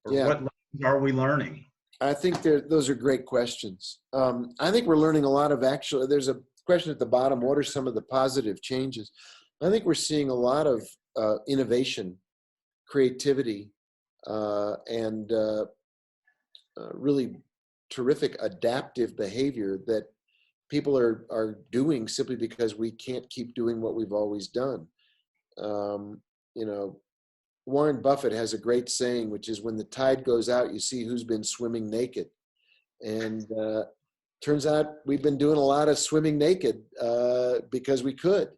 or what lessons are we learning? I think those are great questions. I think we're learning a lot of there's a question at the bottom, what are some of the positive changes? I think we're seeing a lot of innovation, creativity, and really terrific adaptive behavior that people are doing simply because we can't keep doing what we've always done. Warren Buffett has a great saying, which is, when the tide goes out, you see who's been swimming naked. And turns out we've been doing a lot of swimming naked because we could.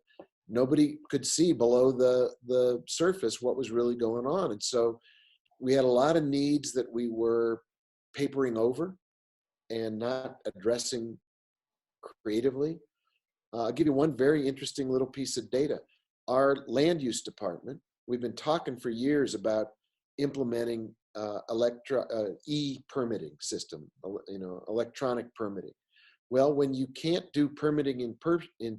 Nobody could see below the surface what was really going on. And so we had a lot of needs that we were papering over and not addressing creatively. I'll give you one very interesting little piece of data. Our land use department, we've been talking for years about implementing e-permitting system, electronic permitting. Well, when you can't do permitting in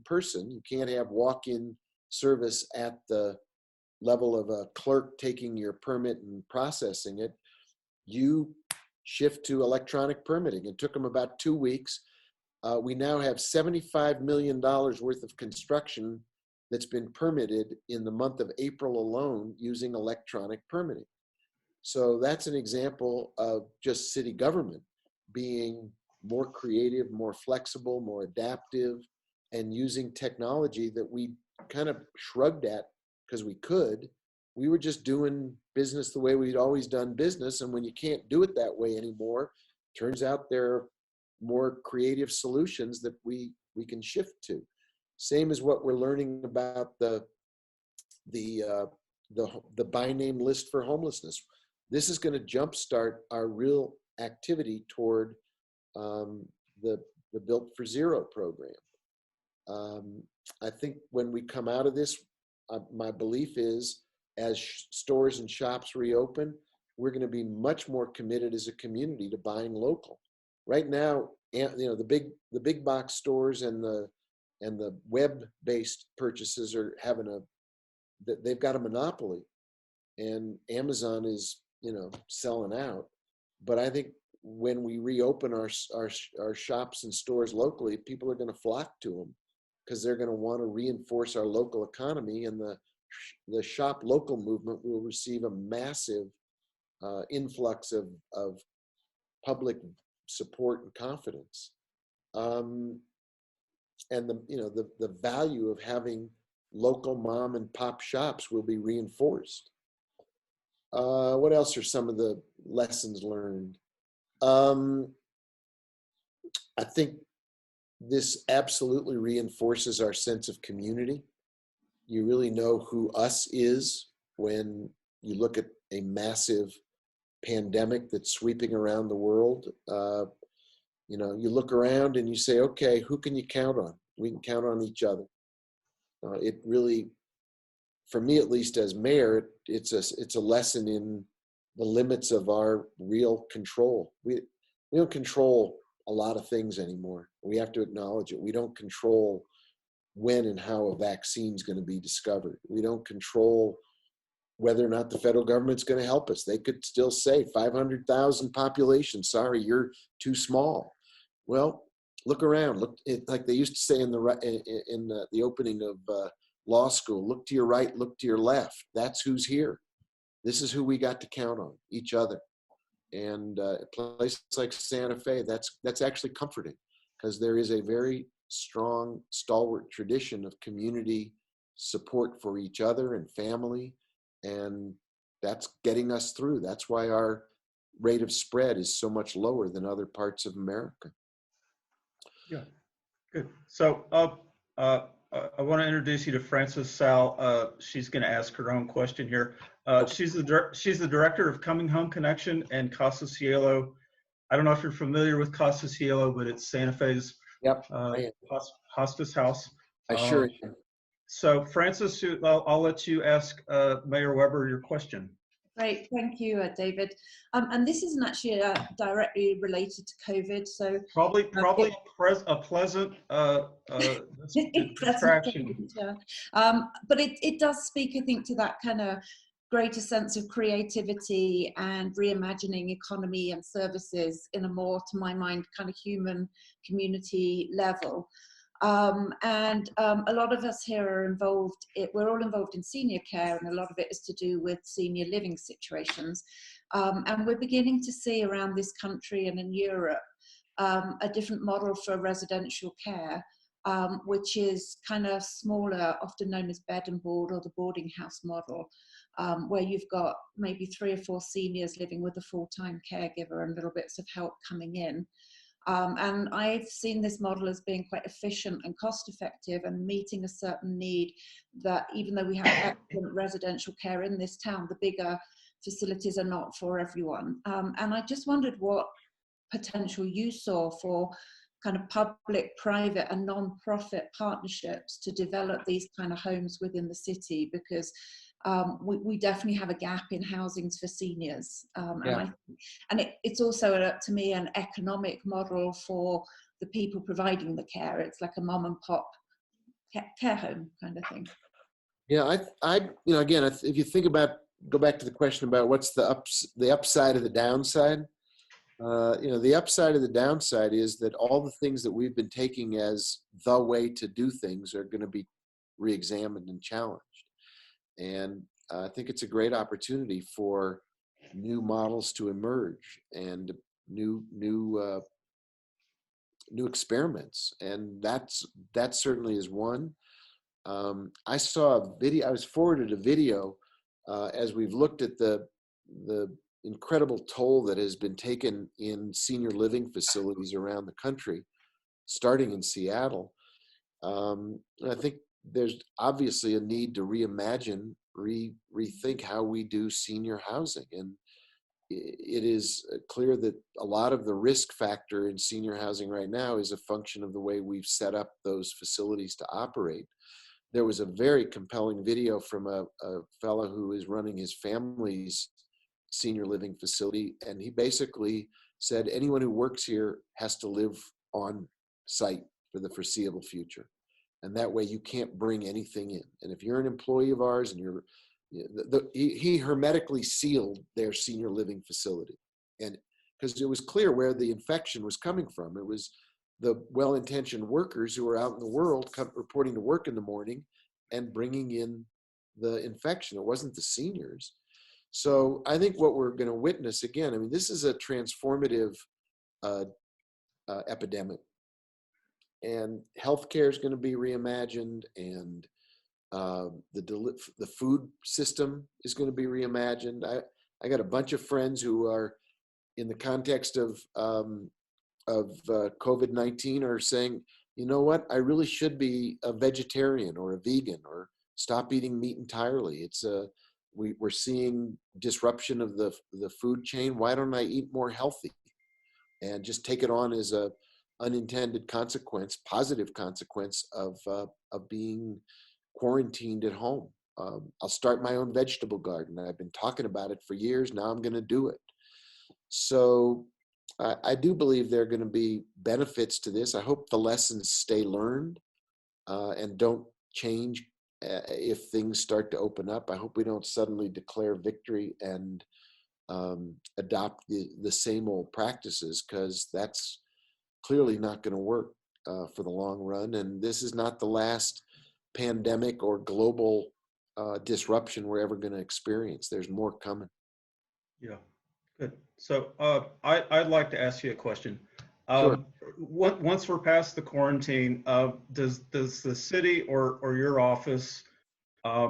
person, you can't have walk-in service at the level of a clerk taking your permit and processing it, you shift to electronic permitting. It took them about 2 weeks. We now have $75 million worth of construction that's been permitted in the month of April alone using electronic permitting. So that's an example of just city government being more creative, more flexible, more adaptive, and using technology that we kind of shrugged at because we could. We were just doing business the way we'd always done business. And when you can't do it that way anymore, turns out there are more creative solutions that we can shift to. Same as what we're learning about the by name list for homelessness. This is going to jumpstart our real activity toward the Built for Zero program. I think when we come out of this, my belief is as stores and shops reopen, we're going to be much more committed as a community to buying local. Right now, the big box stores and the web-based purchases are they've got a monopoly, and Amazon is selling out. But I think when we reopen our shops and stores locally, people are going to flock to them because they're going to want to reinforce our local economy, and the shop local movement will receive a massive influx of public support and confidence. And the value of having local mom and pop shops will be reinforced. What else are some of the lessons learned? I think this absolutely reinforces our sense of community. You really know who us is when you look at a massive pandemic that's sweeping around the world. You look around and you say, okay, who can you count on? We can count on each other. It really, for me at least as mayor, it's a lesson in the limits of our real control. We don't control a lot of things anymore. We have to acknowledge it. We don't control when and how a vaccine is going to be discovered. We don't control whether or not the federal government's going to help us. They could still say 500,000 population. Sorry, you're too small. Well, look around. Look, like they used to say in the opening of law school. Look to your right. Look to your left. That's who's here. This is who we got to count on, each other. And a place like Santa Fe, that's actually comforting because there is a very strong, stalwart tradition of community support for each other and family. And that's getting us through. That's why our rate of spread is so much lower than other parts of America. Yeah, good. So I want to introduce you to Frances Sal. She's going to ask her own question here. She's the director of Coming Home Connection and Casa Cielo. I don't know if you're familiar with Casa Cielo, but it's Santa Fe's hospice house. I sure am. So Frances, I'll let you ask Mayor Weber your question. Great, thank you, David. And this isn't actually directly related to COVID, so probably a pleasant distraction. But it does speak, I think, to that kind of greater sense of creativity and reimagining economy and services in a more, to my mind, kind of human community level. And a lot of us here are involved, we're all involved in senior care, and a lot of it is to do with senior living situations. And we're beginning to see around this country and in Europe a different model for residential care, which is kind of smaller, often known as bed and board or the boarding house model, where you've got maybe 3 or 4 seniors living with a full-time caregiver and little bits of help coming in. And I've seen this model as being quite efficient and cost effective and meeting a certain need that even though we have excellent residential care in this town, the bigger facilities are not for everyone. And I just wondered what potential you saw for kind of public, private and non-profit partnerships to develop these kind of homes within the city, because we definitely have a gap in housings for seniors. And it's also, to me, an economic model for the people providing the care. It's like a mom and pop care home kind of thing. Yeah, again, if you think about, go back to the question about what's the upside of the downside. The upside of the downside is that all the things that we've been taking as the way to do things are going to be reexamined and challenged. And I think it's a great opportunity for new models to emerge and new experiments. And that certainly is one. I saw a video. I was forwarded a video as we've looked at the incredible toll that has been taken in senior living facilities around the country, starting in Seattle. And I think there's obviously a need to reimagine, rethink how we do senior housing. And it is clear that a lot of the risk factor in senior housing right now is a function of the way we've set up those facilities to operate. There was a very compelling video from a fellow who is running his family's senior living facility, and he basically said anyone who works here has to live on site for the foreseeable future, and that way you can't bring anything in. And if you're an employee of ours and he hermetically sealed their senior living facility, and because it was clear where the infection was coming from. It was the well-intentioned workers who were out in the world reporting to work in the morning and bringing in the infection. It wasn't the seniors. So I think what we're going to witness again, I mean, this is a transformative epidemic, and healthcare is going to be reimagined, and the food system is going to be reimagined. I got a bunch of friends who are, in the context of COVID-19, are saying, you know what, I really should be a vegetarian or a vegan or stop eating meat entirely. We're seeing disruption of the food chain. Why don't I eat more healthy and just take it on as a unintended consequence, positive consequence of being quarantined at home. I'll start my own vegetable garden. I've been talking about it for years. Now I'm going to do it. So I do believe there are going to be benefits to this. I hope the lessons stay learned and don't change if things start to open up. I hope we don't suddenly declare victory and adopt the same old practices, because that's clearly not going to work for the long run. And this is not the last pandemic or global disruption we're ever going to experience. There's more coming. Yeah, good. So I'd like to ask you a question. Sure. Once we're past the quarantine, does the city or your office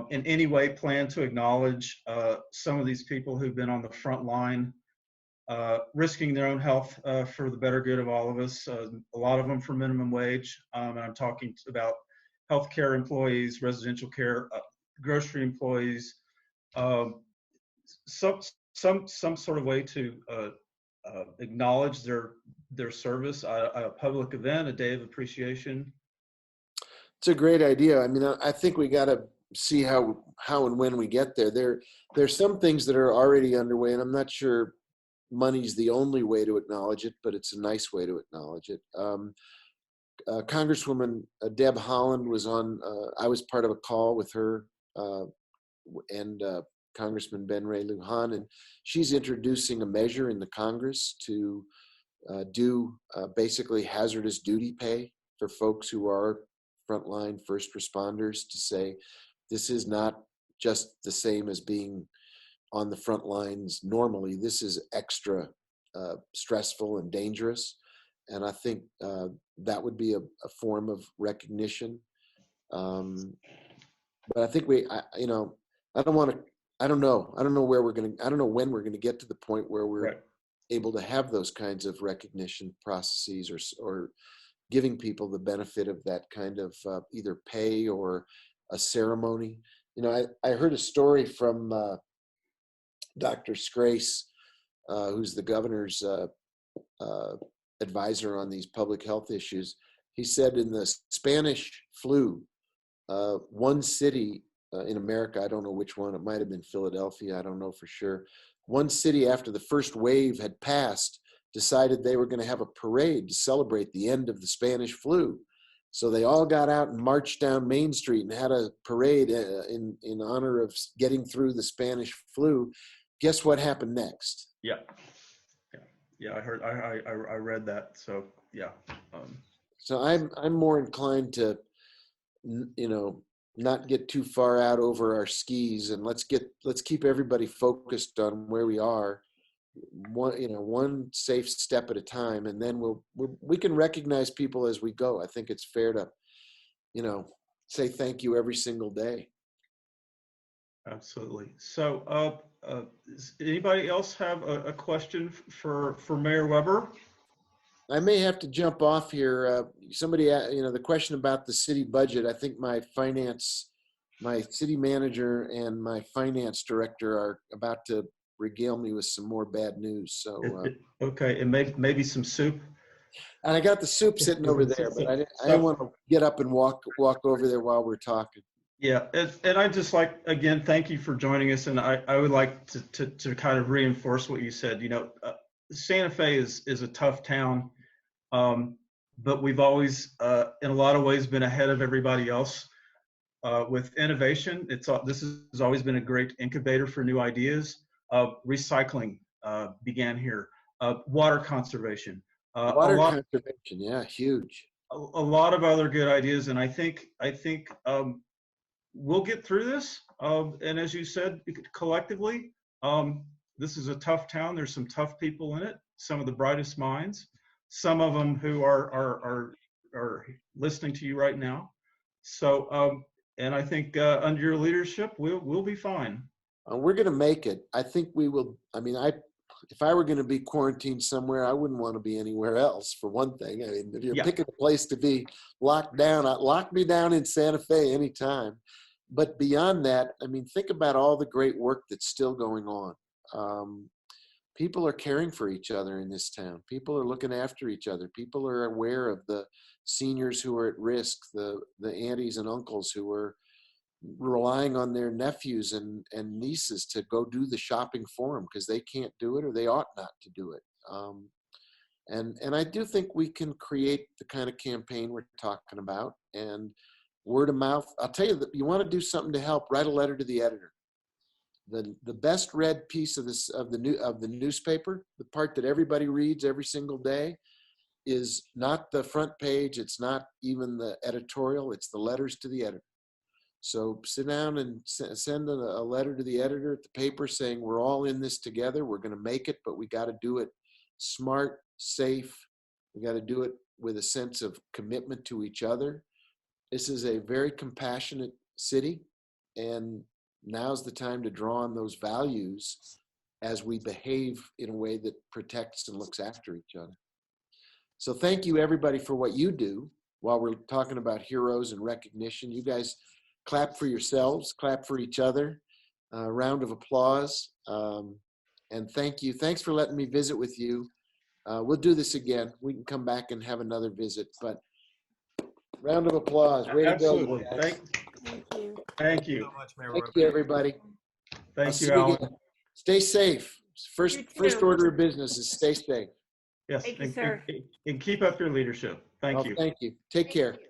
in any way plan to acknowledge some of these people who've been on the front line, risking their own health for the better good of all of us? A lot of them for minimum wage, and I'm talking about healthcare employees, residential care, grocery employees. Some sort of way to acknowledge their service, a public event, a day of appreciation. It's a great idea. I mean, I think we got to see how and when we get there. There's some things that are already underway, and I'm not sure money's the only way to acknowledge it, but it's a nice way to acknowledge it. Congresswoman Deb Haaland was on. I was part of a call with her and Congressman Ben Ray Lujan, and she's introducing a measure in the Congress to do basically hazardous duty pay for folks who are frontline first responders, to say this is not just the same as being on the front lines normally. This is extra stressful and dangerous. And I think that would be a form of recognition. But I think I don't know when we're going to get to the point where we're Right. able to have those kinds of recognition processes, or giving people the benefit of that kind of either pay or a ceremony. I heard a story from Dr. Scrace, who's the governor's advisor on these public health issues. He said in the Spanish flu, one city in America, I don't know which one, it might have been Philadelphia, I don't know for sure. One city, after the first wave had passed, decided they were going to have a parade to celebrate the end of the Spanish flu. So they all got out and marched down Main Street and had a parade in honor of getting through the Spanish flu. Guess what happened next? Yeah. I heard. I read that. So yeah. So I'm more inclined to, not get too far out over our skis, and let's keep everybody focused on where we are, one safe step at a time, and then we can recognize people as we go. I think it's fair to, say thank you every single day. Absolutely. So, does anybody else have a question for Mayor Weber? I may have to jump off here. Somebody, the question about the city budget, I think my city manager and my finance director are about to regale me with some more bad news. So, okay, and maybe some soup. and I got the soup sitting over there, but I didn't want to get up and walk over there while we're talking. Yeah, and I just like, again, thank you for joining us. And I would like to kind of reinforce what you said. Santa Fe is a tough town, but we've always, in a lot of ways, been ahead of everybody else with innovation. This has always been a great incubator for new ideas. Recycling began here. Water conservation. Water conservation, yeah, huge. A lot of other good ideas, and I think we'll get through this. And as you said, collectively, this is a tough town. There's some tough people in it, some of the brightest minds, some of them who are listening to you right now. So, and I think under your leadership, we'll be fine. We're going to make it. I think we will. I mean, if I were going to be quarantined somewhere, I wouldn't want to be anywhere else, for one thing. I mean, if you're picking a place to be locked down, lock me down in Santa Fe anytime. But beyond that, I mean, think about all the great work that's still going on. People are caring for each other in this town. People are looking after each other. People are aware of the seniors who are at risk, the aunties and uncles who are relying on their nephews and nieces to go do the shopping for them because they can't do it or they ought not to do it. And I do think we can create the kind of campaign we're talking about, and word of mouth. I'll tell you that you want to do something to help, write a letter to the editor. The best read piece of the newspaper, the part that everybody reads every single day, is not the front page. It's not even the editorial. It's the letters to the editor. So sit down and send a letter to the editor at the paper saying, we're all in this together. We're going to make it, but we got to do it smart, safe. We got to do it with a sense of commitment to each other. This is a very compassionate city, and now's the time to draw on those values as we behave in a way that protects and looks after each other. So thank you, everybody, for what you do while we're talking about heroes and recognition. You guys clap for yourselves, clap for each other. Round of applause. And thank you. Thanks for letting me visit with you. We'll do this again. We can come back and have another visit, but round of applause. Way Absolutely. to go. Thank you. So much, Mayor Thank Weber. you, everybody. Thank you, Alan. Stay safe. First You too. order of business is stay safe. Yes, Thank you, sir. and keep up your leadership. Thank you. Thank you. Take care. Thank you.